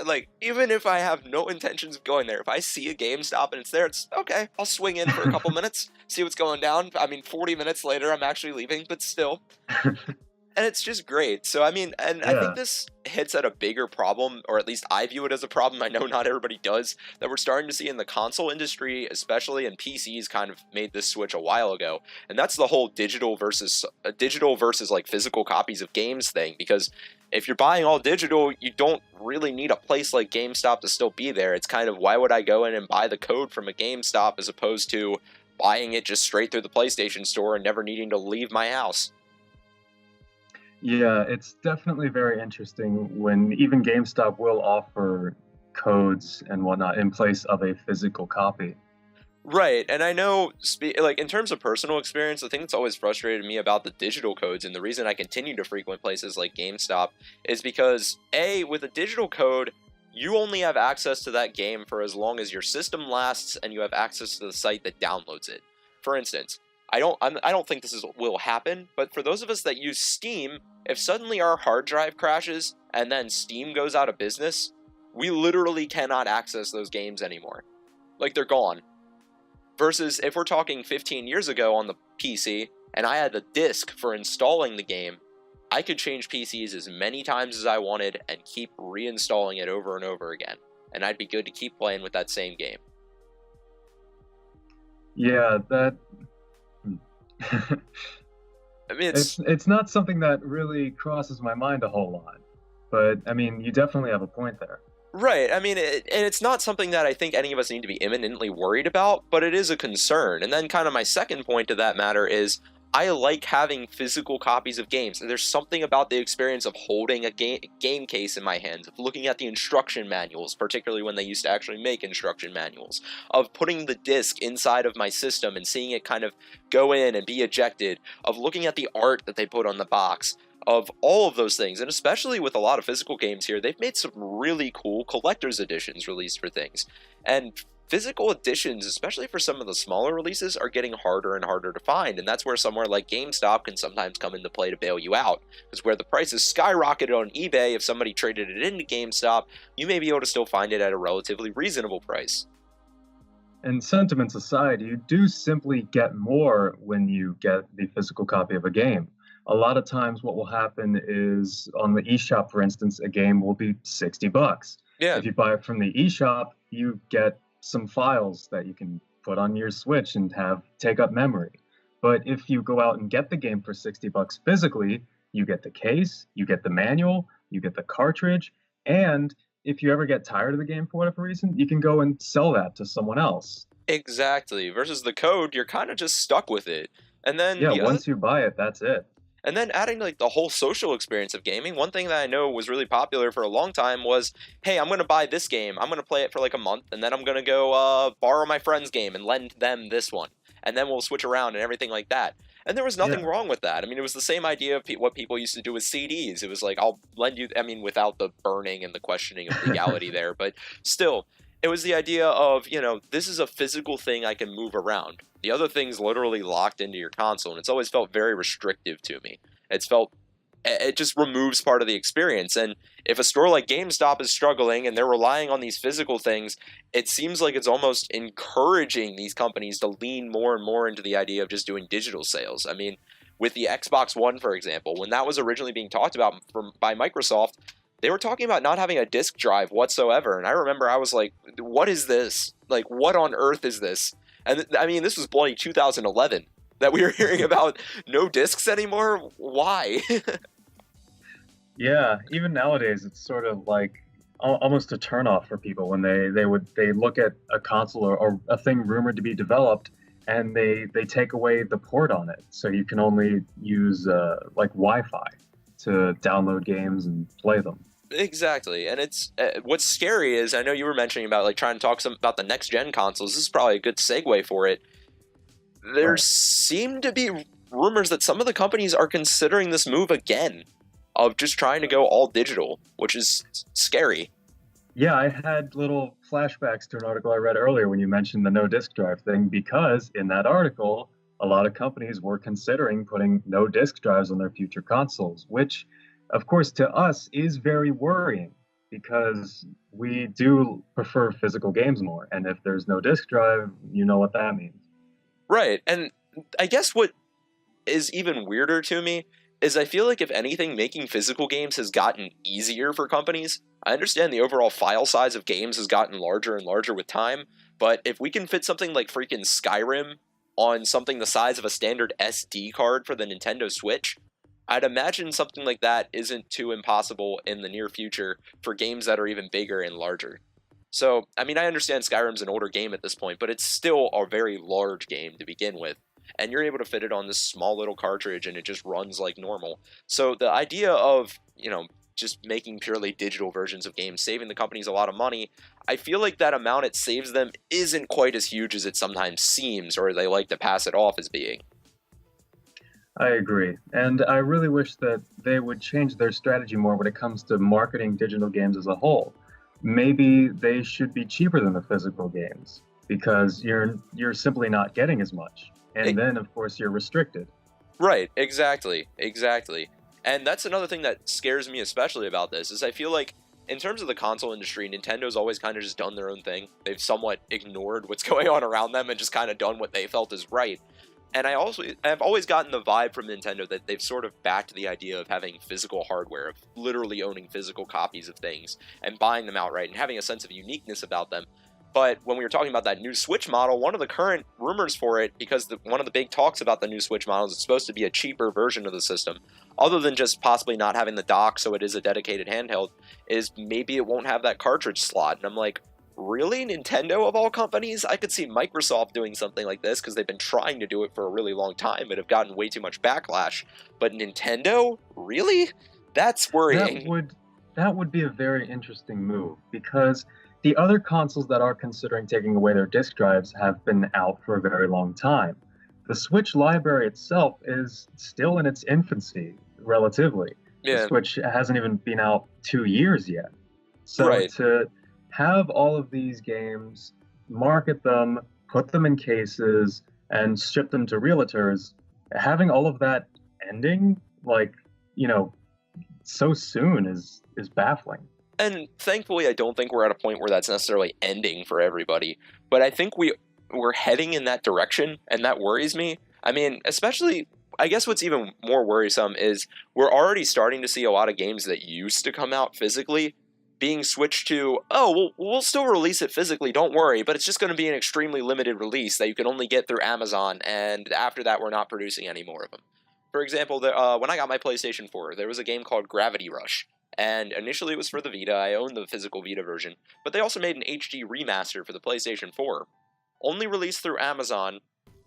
even if I have no intentions of going there, if I see a GameStop and it's there, it's okay. I'll swing in for a couple minutes, see what's going down. I mean, 40 minutes later, I'm actually leaving, but still. And it's just great. So, I mean, and I think Yeah. this hits at a bigger problem, or at least I view it as a problem. I know not everybody does, that we're starting to see in the console industry, especially, and PCs kind of made this switch a while ago. And that's the whole digital versus like physical copies of games thing. Because if you're buying all digital, you don't really need a place like GameStop to still be there. It's kind of, why would I go in and buy the code from a GameStop as opposed to buying it just straight through the PlayStation Store and never needing to leave my house? Yeah, it's definitely very interesting when even GameStop will offer codes and whatnot in place of a physical copy. Right, and I know, like, in terms of personal experience, the thing that's always frustrated me about the digital codes, and the reason I continue to frequent places like GameStop, is because, A, with a digital code, you only have access to that game for as long as your system lasts, and you have access to the site that downloads it. For instance, I don't think will happen, but for those of us that use Steam, if suddenly our hard drive crashes, and then Steam goes out of business, we literally cannot access those games anymore. Like, they're gone. Versus if we're talking 15 years ago on the PC, and I had the disc for installing the game, I could change PCs as many times as I wanted and keep reinstalling it over and over again. And I'd be good to keep playing with that same game. Yeah, that I mean, it's not something that really crosses my mind a whole lot. But I mean, you definitely have a point there. right. I mean, and it's not something that I think any of us need to be imminently worried about, but it is a concern. And then kind of my second point to that matter is I like having physical copies of games. There's something about the experience of holding a game case in my hands, of looking at the instruction manuals, particularly when they used to actually make instruction manuals, of putting the disc inside of my system and seeing it kind of go in and be ejected, of looking at the art that they put on the box, of all of those things. And especially with a lot of physical games here, they've made some really cool collector's editions released for things. And physical editions, especially for some of the smaller releases, are getting harder and harder to find. And that's where somewhere like GameStop can sometimes come into play to bail you out. Because where the prices skyrocketed on eBay, if somebody traded it into GameStop, you may be able to still find it at a relatively reasonable price. And sentiments aside, you do simply get more when you get the physical copy of a game. A lot of times what will happen is on the eShop, for instance, a game will be $60. Yeah. If you buy it from the eShop, you get some files that you can put on your Switch and have take up memory. But if you go out and get the game for $60 physically, you get the case, you get the manual, you get the cartridge, and if you ever get tired of the game for whatever reason, you can go and sell that to someone else. Exactly. Versus the code, you're kind of just stuck with it. And then Yeah, once you buy it, that's it. And then adding like the whole social experience of gaming, one thing that I know was really popular for a long time was, hey, I'm going to buy this game. I'm going to play it for like a month, and then I'm going to go borrow my friend's game and lend them this one. And then we'll switch around and everything like that. And there was nothing Yeah. wrong with that. I mean, it was the same idea of what people used to do with CDs. It was like, I'll lend you, I mean, without the burning and the questioning of legality there. But still, it was the idea of, this is a physical thing I can move around. The other thing's literally locked into your console, and it's always felt very restrictive to me. It just removes part of the experience. And if a store like GameStop is struggling and they're relying on these physical things, it seems like it's almost encouraging these companies to lean more and more into the idea of just doing digital sales. I mean, with the Xbox One, for example, when that was originally being talked about by Microsoft, they were talking about not having a disk drive whatsoever. And I remember I was like, what is this? Like, what on earth is this? And I mean, this was bloody 2011 that we were hearing about no discs anymore. Why? Yeah, even nowadays, it's sort of like almost a turnoff for people when they look at a console or a thing rumored to be developed, and they take away the port on it, so you can only use like Wi-Fi to download games and play them. Exactly. And it's what's scary is, I know you were mentioning about like trying to talk about the next gen consoles. This is probably a good segue for it. There Right. seem to be rumors that some of the companies are considering this move again, of just trying to go all digital, which is scary. Yeah, I had little flashbacks to an article I read earlier when you mentioned the no disk drive thing, because in that article, a lot of companies were considering putting no disk drives on their future consoles, which, of course, to us is very worrying because we do prefer physical games more. And if there's no disk drive, you know what that means. Right. And I guess what is even weirder to me is I feel like if anything, making physical games has gotten easier for companies. I understand the overall file size of games has gotten larger and larger with time, but if we can fit something like freaking Skyrim on something the size of a standard SD card for the Nintendo Switch, I'd imagine something like that isn't too impossible in the near future for games that are even bigger and larger. So, I mean, I understand Skyrim's an older game at this point, but it's still a very large game to begin with. And you're able to fit it on this small little cartridge and it just runs like normal. So the idea of, just making purely digital versions of games, saving the companies a lot of money, I feel like that amount it saves them isn't quite as huge as it sometimes seems, or they like to pass it off as being. I agree. And I really wish that they would change their strategy more when it comes to marketing digital games as a whole. Maybe they should be cheaper than the physical games because you're simply not getting as much. And then of course you're restricted. Right, exactly. And that's another thing that scares me especially about this, is I feel like in terms of the console industry, Nintendo's always kind of just done their own thing. They've somewhat ignored what's going on around them and just kind of done what they felt is right. And I've always gotten the vibe from Nintendo that they've sort of backed the idea of having physical hardware, of literally owning physical copies of things and buying them outright and having a sense of uniqueness about them. But when we were talking about that new Switch model, one of the current rumors for it, because one of the big talks about the new Switch model is it's supposed to be a cheaper version of the system, other than just possibly not having the dock so it is a dedicated handheld, is maybe it won't have that cartridge slot. And I'm like, really? Nintendo of all companies? I could see Microsoft doing something like this because they've been trying to do it for a really long time but have gotten way too much backlash. But Nintendo? Really? That's worrying. That would be a very interesting move because the other consoles that are considering taking away their disk drives have been out for a very long time. The Switch library itself is still in its infancy, relatively. The Yeah, Switch hasn't even been out 2 years yet. So right. to have all of these games, market them, put them in cases, and ship them to realtors, having all of that ending, like, you know, so soon is baffling. And thankfully, I don't think we're at a point where that's necessarily ending for everybody. But I think we're heading in that direction, and that worries me. I mean, especially, I guess what's even more worrisome is we're already starting to see a lot of games that used to come out physically being switched to, oh, we'll still release it physically, don't worry, but it's just going to be an extremely limited release that you can only get through Amazon, and after that, we're not producing any more of them. For example, when I got my PlayStation 4, there was a game called Gravity Rush. And initially it was for the Vita. I owned the physical Vita version. But they also made an HD remaster for the PlayStation 4. Only released through Amazon,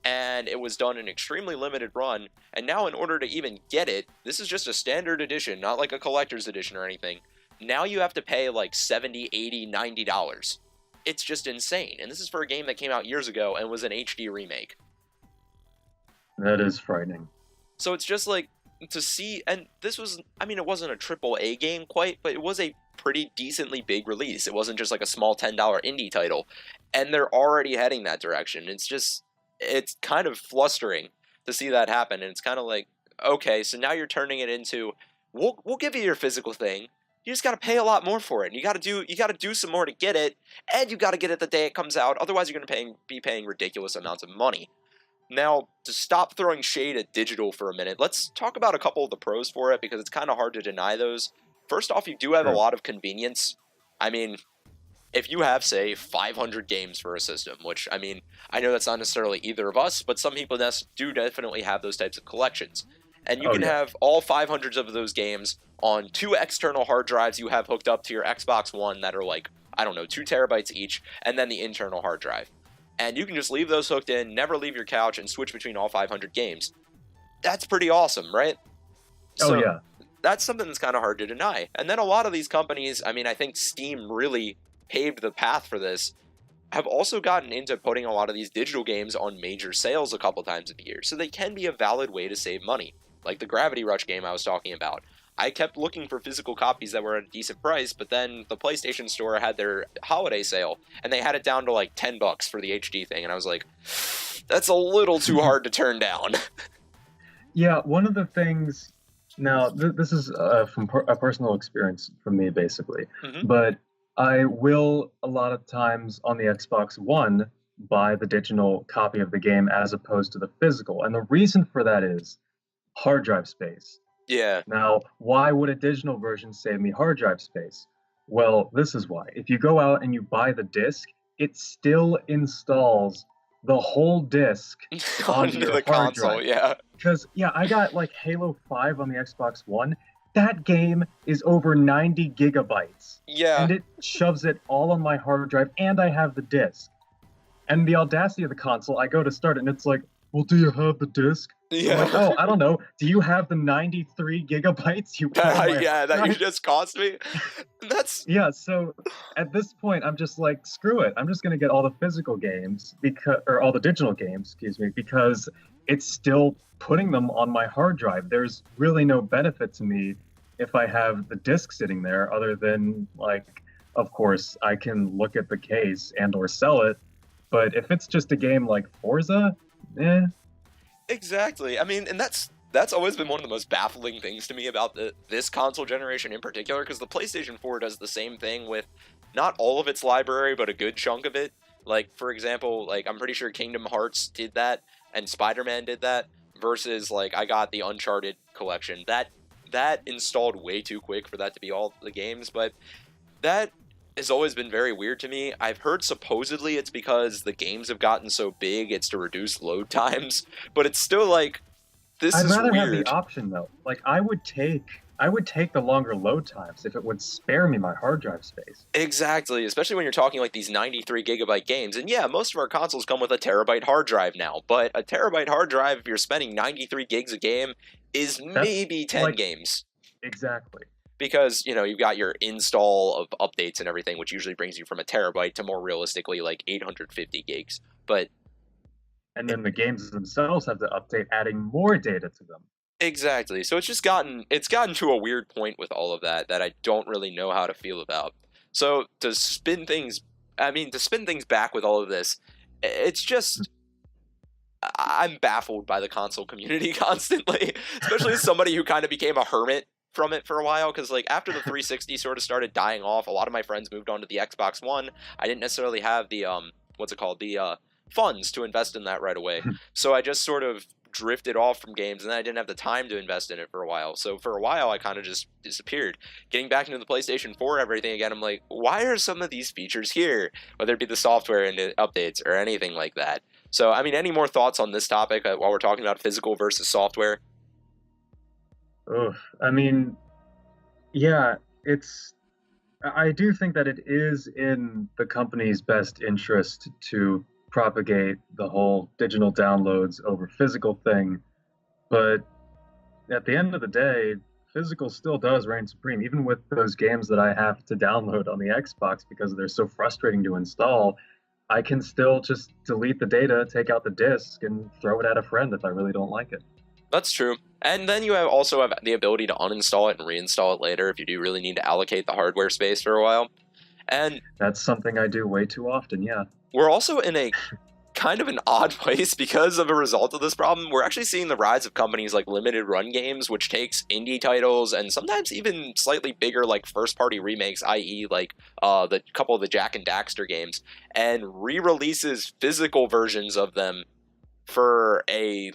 and it was done in extremely limited run. And now in order to even get it, this is just a standard edition, not like a collector's edition or anything. Now you have to pay like $70, $80, $90. It's just insane. And this is for a game that came out years ago and was an HD remake. That is frightening. So it's just like, to see, and this was, I mean, it wasn't a triple A game quite, but it was a pretty decently big release. It wasn't just like a small $10 indie title, and they're already heading that direction. It's kind of flustering to see that happen, and it's kind of like, okay, so now you're turning it into, we'll give you your physical thing. You just got to pay a lot more for it. And you got to do some more to get it, and you got to get it the day it comes out. Otherwise, you're going to be paying ridiculous amounts of money. Now, to stop throwing shade at digital for a minute, let's talk about a couple of the pros for it, because it's kind of hard to deny those. First off, you do have a Sure. lot of convenience. I mean, if you have, say, 500 games for a system, which, I mean, I know that's not necessarily either of us, but some people do definitely have those types of collections. And you Oh can yeah. have all 500 of those games on 2 external hard drives you have hooked up to your Xbox One that are like, I don't know, 2 terabytes each, and then the internal hard drive. And you can just leave those hooked in, never leave your couch, and switch between all 500 games. That's pretty awesome, right? Oh So yeah. that's something that's kind of hard to deny. And then a lot of these companies, I mean, I think Steam really paved the path for this, have also gotten into putting a lot of these digital games on major sales a couple times a year. So they can be a valid way to save money, like the Gravity Rush game I was talking about. I kept looking for physical copies that were at a decent price, but then the PlayStation Store had their holiday sale, and they had it down to like $10 for the HD thing, and I was like, that's a little too hard to turn down. Yeah, one of the things now this is from a personal experience from me basically, Hmm. but I will a lot of times on the Xbox One buy the digital copy of the game as opposed to the physical, and the reason for that is hard drive space. Yeah. Now, why would a digital version save me hard drive space? Well, this is why. If you go out and you buy the disc, it still installs the whole disc onto Onto your the hard console, drive. yeah. Because, yeah, I got like Halo 5 on the Xbox One. That game is over 90 gigabytes. Yeah. And it shoves it all on my hard drive, and I have the disc. And the audacity of the console, I go to start it, and it's like, well, do you have the disc? I'm like, Yeah. oh, I don't know. Do you have the 93 gigabytes you put on my Yeah, hard that you drive? just cost me. That's Yeah, so at this point, I'm just like, screw it. I'm just gonna get all the physical games because, or all the digital games, excuse me, because it's still putting them on my hard drive. There's really no benefit to me if I have the disc sitting there, other than like, of course, I can look at the case and or sell it. But if it's just a game like Forza, eh. exactly. I mean, and that's always been one of the most baffling things to me about this console generation in particular, because the PlayStation 4 does the same thing with not all of its library, but a good chunk of it. Like, for example, like I'm pretty sure Kingdom Hearts did that, and Spider-Man did that, versus like I got the Uncharted collection. That installed way too quick for that to be all the games, but that has always been very weird to me. I've heard supposedly it's because the games have gotten so big, it's to reduce load times, but it's still like, this I'd is rather have the weird. option though. Like I would take the longer load times if it would spare me my hard drive space. Exactly, especially when you're talking like these 93 gigabyte games. And yeah, most of our consoles come with a terabyte hard drive now, but a terabyte hard drive, if you're spending 93 gigs a game, is That's maybe 10 like games. exactly. Because, you know, you've got your install of updates and everything, which usually brings you from a terabyte to more realistically like 850 gigs. But And then the games themselves have to update, adding more data to them. exactly. So it's gotten to a weird point with all of that that I don't really know how to feel about. So to spin things back with all of this, it's just I'm baffled by the console community constantly, especially as somebody who kind of became a hermit from it for a while, because like after the 360 sort of started dying off, a lot of my friends moved on to the Xbox One. I didn't necessarily have the what's it called, the funds to invest in that right away, so I just sort of drifted off from games, and then I didn't have the time to invest in it for a while. So for a while I kind of just disappeared. Getting back into the PlayStation 4 and everything again, I'm like, why are some of these features here, whether it be the software and the updates or anything like that? So I mean, any more thoughts on this topic while we're talking about physical versus software? Ugh. I mean, yeah, it's. I do think that it is in the company's best interest to propagate the whole digital downloads over physical thing, but at the end of the day, physical still does reign supreme. Even with those games that I have to download on the Xbox because they're so frustrating to install, I can still just delete the data, take out the disc, and throw it at a friend if I really don't like it. That's true. And then you also have the ability to uninstall it and reinstall it later if you do really need to allocate the hardware space for a while. And That's something I do way too often, yeah. we're also in a kind of an odd place because of a result of this problem. We're actually seeing the rise of companies like Limited Run Games, which takes indie titles and sometimes even slightly bigger like first party remakes, i.e. like the couple of the Jack and Daxter games, and re-releases physical versions of them for a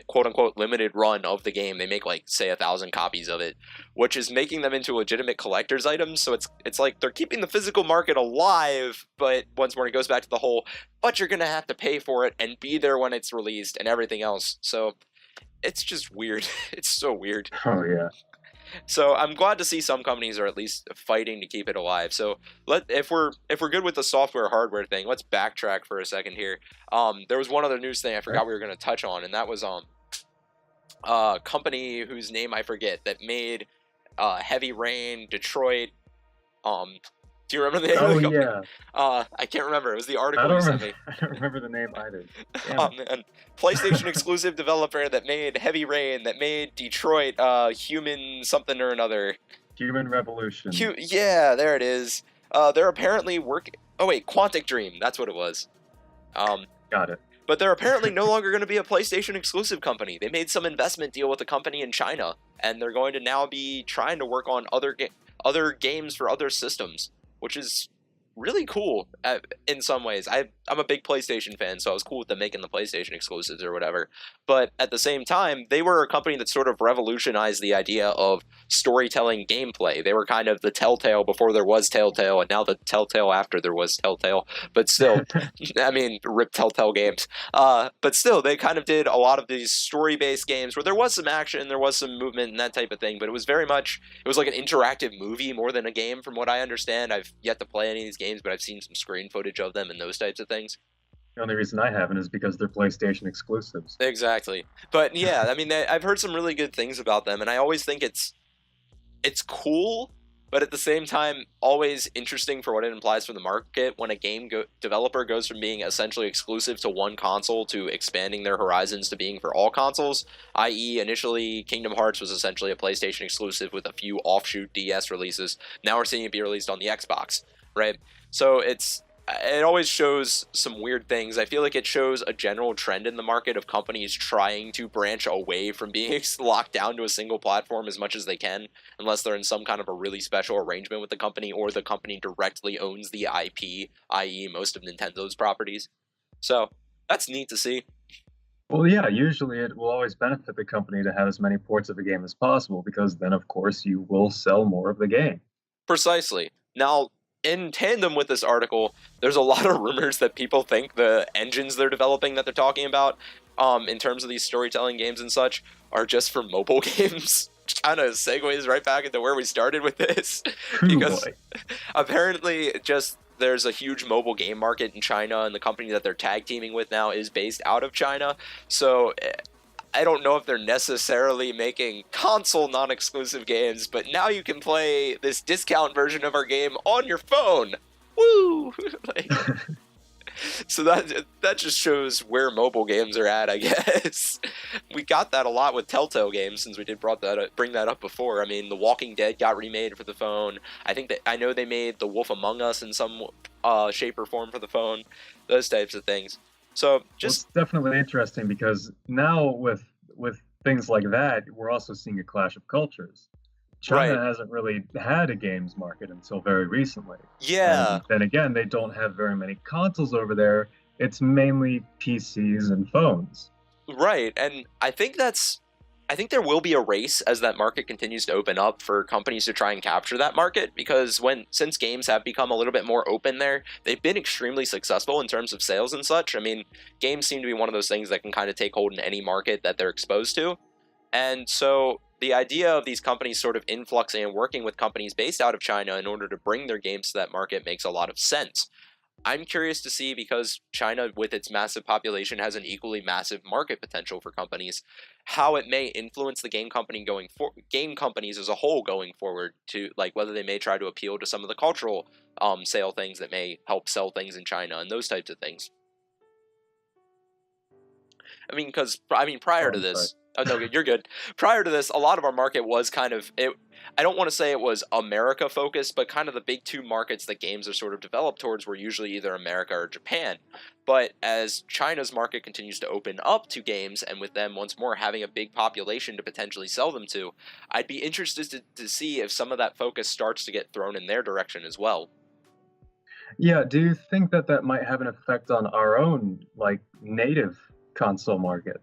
quote unquote limited run of the game. They make like say 1,000 copies of it, which is making them into legitimate collector's items. So it's like they're keeping the physical market alive, but once more it goes back to the whole, but you're gonna have to pay for it and be there when it's released and everything else. So it's just weird. It's so weird. Oh, yeah. So I'm glad to see some companies are at least fighting to keep it alive. So if we're good with the software hardware thing, let's backtrack for a second here. There was one other news thing I forgot we were going to touch on, and that was a company whose name I forget that made Heavy Rain, Detroit, Do you remember the name Oh of the company? yeah, I can't remember. It was the I article don't you sent remember. me. I don't remember the name either. Damn Oh it. man, PlayStation exclusive developer that made Heavy Rain, that made Detroit, Human something or another. Human Revolution. Yeah, there it is. They're apparently working. Oh wait, Quantic Dream. That's what it was. Got it. But they're apparently no longer going to be a PlayStation exclusive company. They made some investment deal with a company in China, and they're going to now be trying to work on other games for other systems, which is really cool in some ways. I'm a big PlayStation fan, so I was cool with them making the PlayStation exclusives or whatever. But at the same time, they were a company that sort of revolutionized the idea of storytelling gameplay. They were kind of the Telltale before there was Telltale, and now the Telltale after there was Telltale. But still, I mean, rip Telltale games. But still, they kind of did a lot of these story-based games where there was some action, there was some movement, and that type of thing. But it was very much, it was like an interactive movie more than a game, from what I understand. I've yet to play any of these games, but I've seen some screen footage of them and those types of things. The only reason I haven't is because they're PlayStation exclusives. Exactly. But yeah, I mean, I've heard some really good things about them, and I always think it's cool, but at the same time, always interesting for what it implies for the market when a game developer goes from being essentially exclusive to one console to expanding their horizons to being for all consoles, i.e. initially Kingdom Hearts was essentially a PlayStation exclusive with a few offshoot DS releases. Now we're seeing it be released on the Xbox, right? So it always shows some weird things. I feel like it shows a general trend in the market of companies trying to branch away from being locked down to a single platform as much as they can, unless they're in some kind of a really special arrangement with the company or the company directly owns the IP, i.e. most of Nintendo's properties. So that's neat to see. Well, yeah, usually it will always benefit the company to have as many ports of a game as possible because then, of course, you will sell more of the game. Precisely. Now, in tandem with this article, there's a lot of rumors that people think the engines they're developing that they're talking about, in terms of these storytelling games and such, are just for mobile games. Which kind of segues right back into where we started with this, because Boy. apparently just there's a huge mobile game market in China, and the company that they're tag teaming with now is based out of China. So I don't know if they're necessarily making console non-exclusive games, but now you can play this discount version of our game on your phone. Woo! Like, so that just shows where mobile games are at, I guess. We got that a lot with Telltale games, since we did bring that up before. I mean, The Walking Dead got remade for the phone. I know they made The Wolf Among Us in some shape or form for the phone. Those types of things. So just It's definitely interesting because now with things like that, we're also seeing a clash of cultures. China right. hasn't really had a games market until very recently. Yeah. And then again, they don't have very many consoles over there. It's mainly PCs and phones. Right, and I think there will be a race as that market continues to open up for companies to try and capture that market, because since games have become a little bit more open there, they've been extremely successful in terms of sales and such. I mean, games seem to be one of those things that can kind of take hold in any market that they're exposed to. And so the idea of these companies sort of influxing and working with companies based out of China in order to bring their games to that market makes a lot of sense. I'm curious to see, because China, with its massive population, has an equally massive market potential for companies, how it may influence the game companies as a whole going forward, to like whether they may try to appeal to some of the cultural sale things that may help sell things in China and those types of things. I mean, prior Oh, to I'm sorry. this, oh no, you're good. Prior to this, a lot of our market was kind of it. I don't want to say it was America focused, but kind of the big two markets that games are sort of developed towards were usually either America or Japan. But as China's market continues to open up to games, and with them once more having a big population to potentially sell them to, I'd be interested to see if some of that focus starts to get thrown in their direction as well. Yeah, do you think that that might have an effect on our own, like, native console market?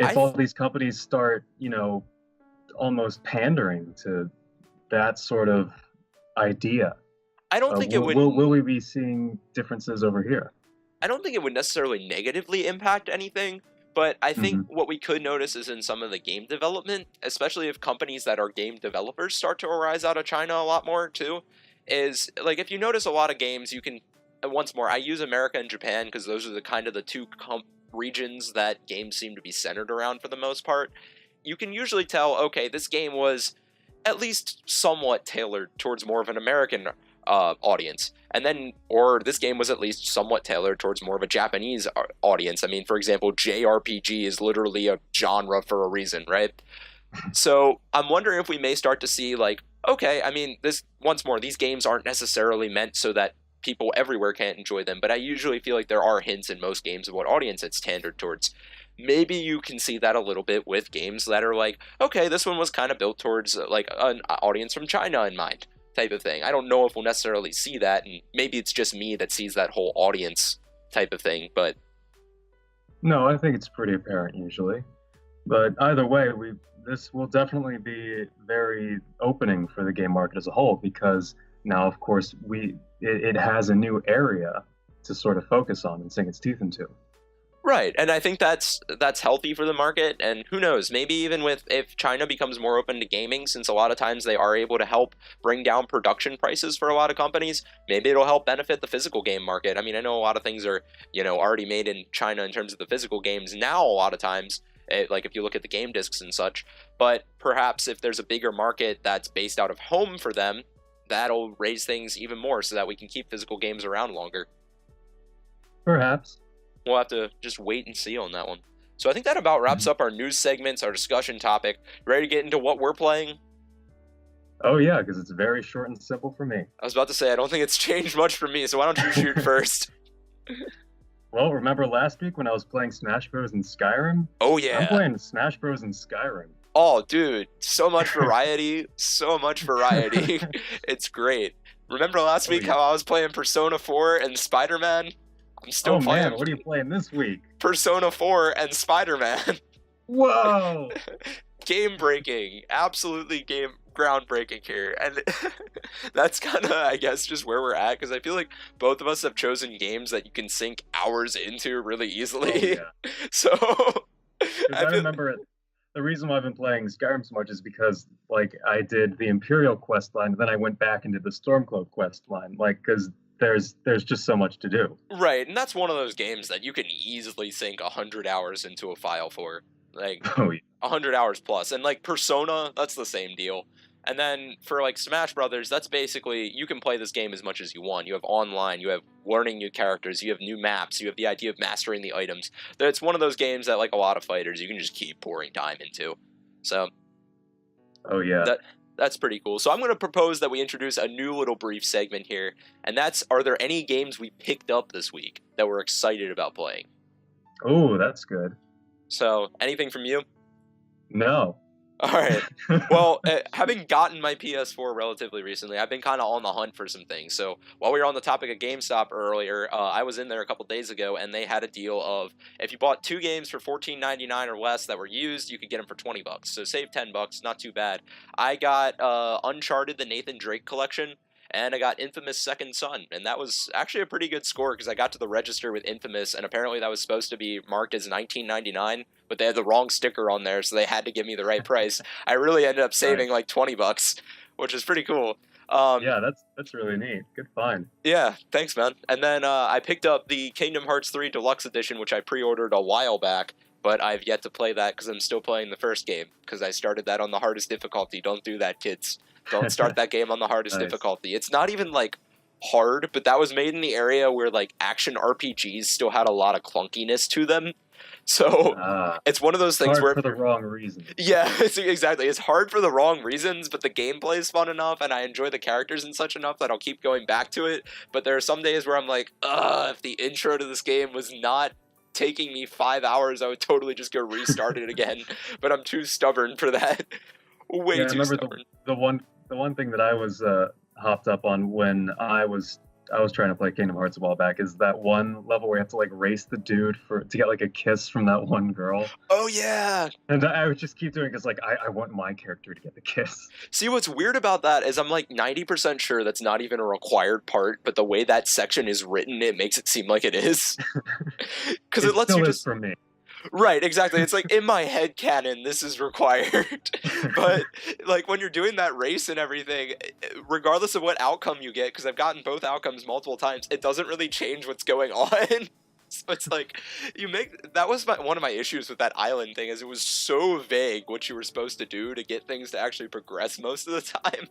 I If all these companies start, almost pandering to that sort of idea, I don't think it would. will we be seeing differences over here? I don't think it would necessarily negatively impact anything, but I think Hmm. what we could notice is in some of the game development, especially if companies that are game developers start to arise out of China a lot more too, is like if you notice a lot of games, you can, once more, I use America and Japan because those are the kind of the two regions that games seem to be centered around for the most part. You can usually tell, okay, this game was at least somewhat tailored towards more of an American audience. And then, or this game was at least somewhat tailored towards more of a Japanese audience. I mean, for example, JRPG is literally a genre for a reason, right? So I'm wondering if we may start to see like, okay, I mean, this once more, these games aren't necessarily meant so that people everywhere can't enjoy them, but I usually feel like there are hints in most games of what audience it's tailored towards. Maybe you can see that a little bit with games that are like, okay, this one was kind of built towards like an audience from China in mind, type of thing. I don't know if we'll necessarily see that, and maybe it's just me that sees that whole audience type of thing, but No, I think it's pretty apparent usually. But either way, this will definitely be very opening for the game market as a whole because now, of course, it has a new area to sort of focus on and sink its teeth into. right, and I think that's healthy for the market, and who knows, maybe even with if China becomes more open to gaming, since a lot of times they are able to help bring down production prices for a lot of companies, maybe it'll help benefit the physical game market. I mean, I know a lot of things are, already made in China in terms of the physical games now a lot of times, like if you look at the game discs and such, but perhaps if there's a bigger market that's based out of home for them, that'll raise things even more so that we can keep physical games around longer. Perhaps. We'll have to just wait and see on that one. So I think that about wraps up our news segments, our discussion topic. Ready to get into what we're playing? Oh yeah, because it's very short and simple for me. I was about to say, I don't think it's changed much for me, so why don't you shoot first? Well, remember last week when I was playing Smash Bros. In Skyrim? Oh yeah. I'm playing Smash Bros. In Skyrim. Oh dude, so much variety, so much variety. It's great. Remember last week how I was playing Persona 4 and Spider-Man? I'm still playing. Man, what are you playing this week? Persona 4 and Spider-Man. Whoa! Game breaking, absolutely groundbreaking here, and that's kind of, I guess, just where we're at, because I feel like both of us have chosen games that you can sink hours into really easily. Oh, yeah. So I remember it. The reason why I've been playing Skyrim so much is because, like, I did the Imperial quest line, and then I went back into the Stormcloak quest line, like, because there's just so much to do. Right, and that's one of those games that you can easily sink 100 hours into a file for, like, Oh, yeah. 100 hours plus. And like Persona, that's the same deal. And then for like Smash Brothers, that's basically, you can play this game as much as you want. You have online, you have learning new characters, you have new maps, you have the idea of mastering the items. It's one of those games that, like a lot of fighters, you can just keep pouring time into. So Oh yeah. that's pretty cool. So I'm going to propose that we introduce a new little brief segment here, and that's, are there any games we picked up this week that we're excited about playing? Oh, that's good. So anything from you? No. All right. Well, having gotten my PS4 relatively recently, I've been kind of on the hunt for some things. So while we were on the topic of GameStop earlier, I was in there a couple days ago, and they had a deal of if you bought 2 games for $14.99 or less that were used, you could get them for $20. So save $10, not too bad. I got Uncharted, the Nathan Drake collection, and I got Infamous Second Son, and that was actually a pretty good score because I got to the register with Infamous, and apparently that was supposed to be marked as $19.99, but they had the wrong sticker on there, so they had to give me the right price. I really ended up saving like $20, which is pretty cool. Yeah, that's really neat. Good find. Yeah, thanks, man. And then I picked up the Kingdom Hearts 3 Deluxe Edition, which I pre-ordered a while back, but I've yet to play that because I'm still playing the first game, because I started that on the hardest difficulty. Don't do that, kids. Don't start that game on the hardest difficulty. It's not even, like, hard, but that was made in the area where, like, action RPGs still had a lot of clunkiness to them. So it's one of those things where... for the wrong reasons. Yeah, exactly. It's hard for the wrong reasons, but the gameplay is fun enough, and I enjoy the characters and such enough that I'll keep going back to it. But there are some days where I'm like, if the intro to this game was not taking me 5 hours, I would totally just go restart it again. But I'm too stubborn for that. Way too stubborn. The one thing that I was hopped up on when I was trying to play Kingdom Hearts a while back is that one level where you have to like race the dude to get like a kiss from that one girl. Oh yeah. And I would just keep doing it because like I want my character to get the kiss. See, what's weird about that is I'm like 90% sure that's not even a required part, but the way that section is written, it makes it seem like it is. Because it lets still you is just for me. Right, exactly. It's like in my head canon, this is required. But like when you're doing that race and everything, regardless of what outcome you get, because I've gotten both outcomes multiple times, it doesn't really change what's going on. So it's like that was one of my issues with that island thing, is it was so vague what you were supposed to do to get things to actually progress most of the time.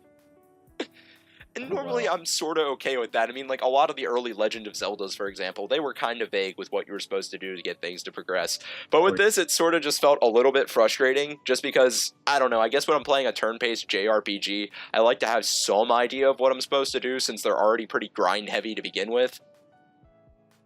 And Oh, normally wow. I'm sort of okay with that. I mean, like a lot of the early Legend of Zeldas, for example, they were kind of vague with what you were supposed to do to get things to progress. But with Oh, this, it sort of just felt a little bit frustrating just because, I don't know, I guess when I'm playing a turn-based JRPG, I like to have some idea of what I'm supposed to do since they're already pretty grind heavy to begin with.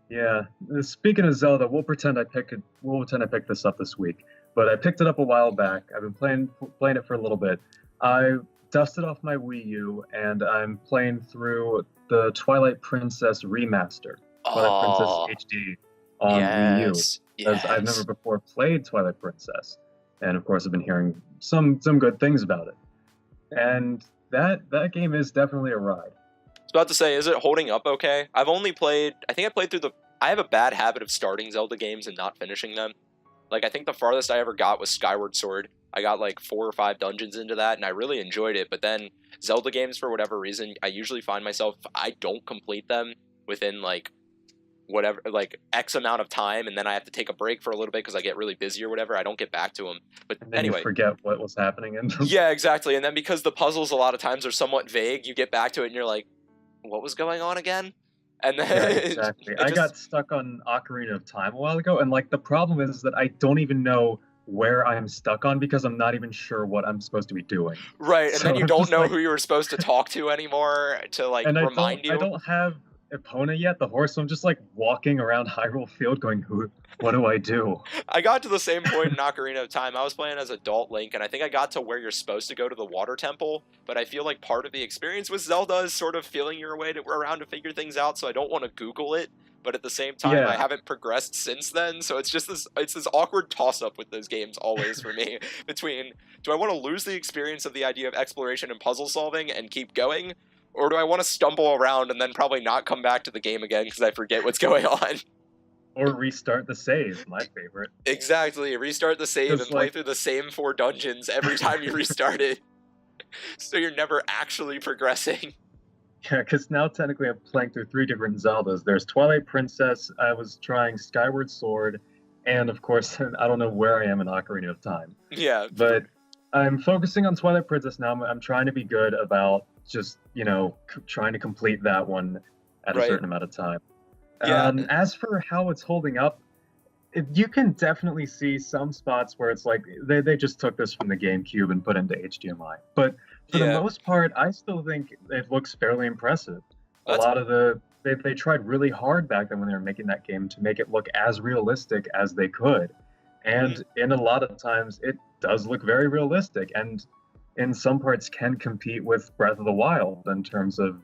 yeah. Speaking of Zelda, we'll pretend I picked it. We'll pretend I picked this up this week, but I picked it up a while back. I've been playing it for a little bit. I dusted off my Wii U, and I'm playing through the Twilight Princess remaster, Twilight Princess Oh, HD on Wii U, yes, because I've never yes. before played Twilight Princess, and of course I've been hearing some good things about it. And that game is definitely a ride. I was about to say, is it holding up okay? I think I played through I have a bad habit of starting Zelda games and not finishing them. Like, I think the farthest I ever got was Skyward Sword. I got like 4 or 5 dungeons into that, and I really enjoyed it. But then Zelda games, for whatever reason, I usually find myself, if I don't complete them within like whatever, like X amount of time, and then I have to take a break for a little bit because I get really busy or whatever, I don't get back to them. But And then you anyway, forget what was happening in them. yeah, exactly. And then because the puzzles a lot of times are somewhat vague, you get back to it and you're like, what was going on again? And then Yeah, exactly. it I just got stuck on Ocarina of Time a while ago, and like the problem is that I don't even know where I'm stuck on because I'm not even sure what I'm supposed to be doing. right, and then So you I'm don't just know like, who you were supposed to talk to anymore to like and remind I you. don't have Epona yet, the horse, so I'm just like walking around Hyrule Field going, who what do I do? I got to the same point in Ocarina of Time. I was playing as adult Link, and I think I got to where you're supposed to go to the water temple, but I feel like part of the experience with Zelda is sort of feeling your way around to figure things out, so I don't want to Google it, but at the same time, I Yeah, haven't progressed since then, so it's this awkward toss-up with those games always for me, between, do I want to lose the experience of the idea of exploration and puzzle solving and keep going, or do I want to stumble around and then probably not come back to the game again because I forget what's going on? or restart the save, my favorite. Exactly. Restart the save and Because play like, through the same 4 dungeons every time you restart it. So you're never actually progressing. yeah, because now technically I'm playing through 3 different Zeldas. There's Twilight Princess, I was trying Skyward Sword, and of course, I don't know where I am in Ocarina of Time. Yeah. But I'm focusing on Twilight Princess now. I'm trying to be good about just, trying to complete that one at a Right. certain amount of time. Yeah. As for how it's holding up, you can definitely see some spots where it's like they just took this from the GameCube and put into HDMI. But for the Yeah. most part, I still think it looks fairly impressive. A That's lot of they tried really hard back then when they were making that game to make it look as realistic as they could. mhm. And in a lot of times it does look very realistic and in some parts can compete with Breath of the Wild in terms of,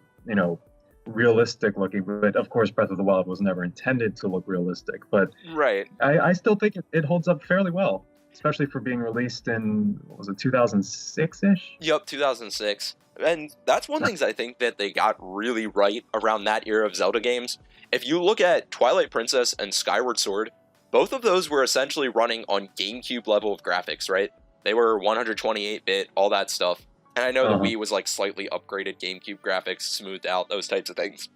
realistic looking. But of course, Breath of the Wild was never intended to look realistic. But Right. I still think it holds up fairly well, especially for being released in, what was it, 2006 ish? Yup, 2006. And that's one thing I think that they got really right around that era of Zelda games. If you look at Twilight Princess and Skyward Sword, both of those were essentially running on GameCube level of graphics, right? They were 128-bit, all that stuff. And I know the Uh-huh. Wii was like slightly upgraded GameCube graphics, smoothed out, those types of things.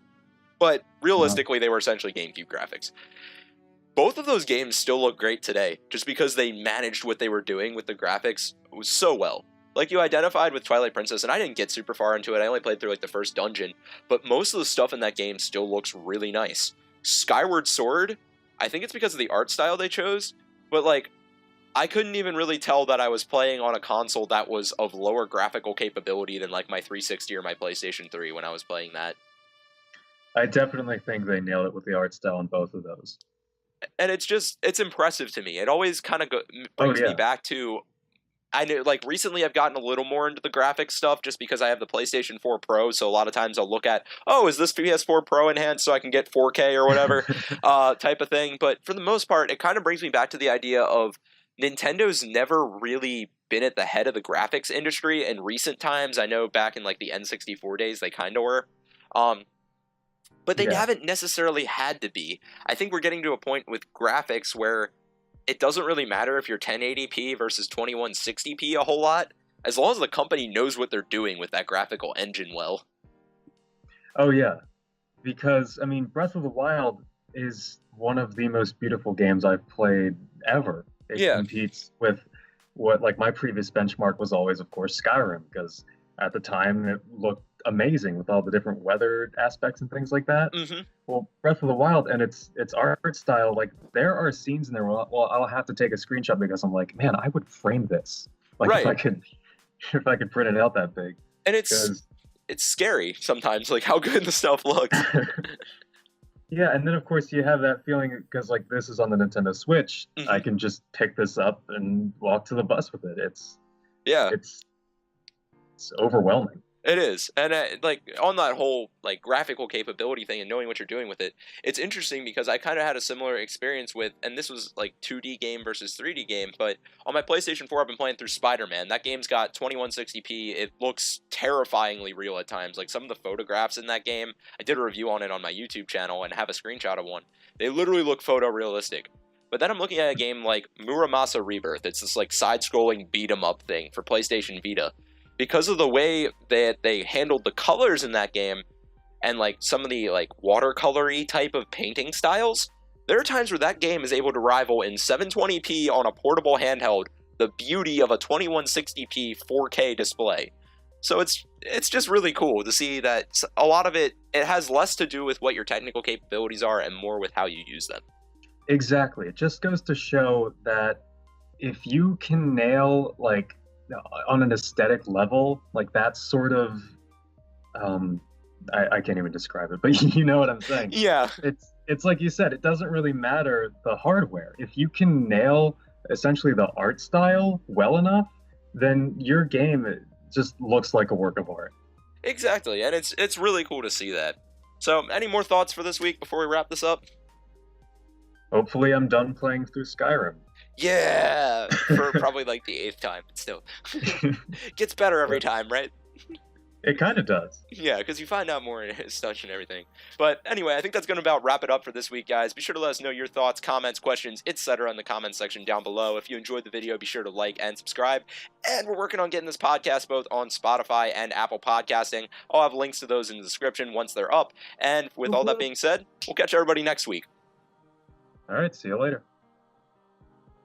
But Uh-huh. realistically, they were essentially GameCube graphics. Both of those games still look great today, just because they managed what they were doing with the graphics so well. Like you identified with Twilight Princess, and I didn't get super far into it, I only played through like the first dungeon, but most of the stuff in that game still looks really nice. Skyward Sword, I think it's because of the art style they chose, but like, I couldn't even really tell that I was playing on a console that was of lower graphical capability than like my 360 or my PlayStation 3 when I was playing that. I definitely think they nailed it with the art style in both of those. And it's impressive to me. It always kind of Oh brings me yeah. back to, I know, like recently I've gotten a little more into the graphics stuff just because I have the PlayStation 4 Pro, so a lot of times I'll look at, oh, is this PS4 Pro enhanced so I can get 4K or whatever, type of thing. But for the most part, it kind of brings me back to the idea of Nintendo's never really been at the head of the graphics industry in recent times. I know back in like the N64 days, they kind of were. But they Yeah. haven't necessarily had to be. I think we're getting to a point with graphics where it doesn't really matter if you're 1080p versus 2160p a whole lot, as long as the company knows what they're doing with that graphical engine well. Oh yeah. Because I mean, Breath of the Wild is one of the most beautiful games I've played ever. It Yeah, competes with what, like, my previous benchmark was always, of course, Skyrim, because at the time it looked amazing with all the different weather aspects and things like that. Mm-hmm. Well, Breath of the Wild and its art style, like there are scenes in there where I'll have to take a screenshot because I'm like, man, I would frame this. Like Right. if I could print it out that big. And it's scary sometimes, like how good the stuff looks. Yeah, and then of course you have that feeling because like this is on the Nintendo Switch, Mhm. I can just pick this up and walk to the bus with it. Yeah, It's overwhelming. it is. And like on that whole like graphical capability thing and knowing what you're doing with it, it's interesting because I kind of had a similar experience with, and this was like 2D game versus 3D game, but on my PlayStation 4 I've been playing through Spider-Man. That game's got 2160p. It looks terrifyingly real at times. Like some of the photographs in that game, I did a review on it on my YouTube channel and have a screenshot of one. They literally look photorealistic. But then I'm looking at a game like Muramasa Rebirth. It's this like side-scrolling beat-em-up thing for PlayStation Vita. Because of the way that they handled the colors in that game and like some of the like watercolory type of painting styles, there are times where that game is able to rival in 720p on a portable handheld the beauty of a 2160p 4K display. So it's just really cool to see that a lot of it has less to do with what your technical capabilities are and more with how you use them. Exactly. It just goes to show that if you can nail like on an aesthetic level, like that sort of I can't even describe it, but you know what I'm saying. Yeah. It's like you said, it doesn't really matter the hardware. If you can nail essentially the art style well enough, then your game just looks like a work of art. Exactly, and it's really cool to see that. So, any more thoughts for this week before we wrap this up? Hopefully I'm done playing through Skyrim. Yeah, for probably like the 8th time, but still. Gets better every time, right? It kind of does. Yeah, because you find out more stuff and everything. But anyway, I think that's going to about wrap it up for this week, guys. Be sure to let us know your thoughts, comments, questions, etc. in the comments section down below. If you enjoyed the video, be sure to like and subscribe. And we're working on getting this podcast both on Spotify and Apple Podcasting. I'll have links to those in the description once they're up. And with all that being said, we'll catch everybody next week. All right, see you later.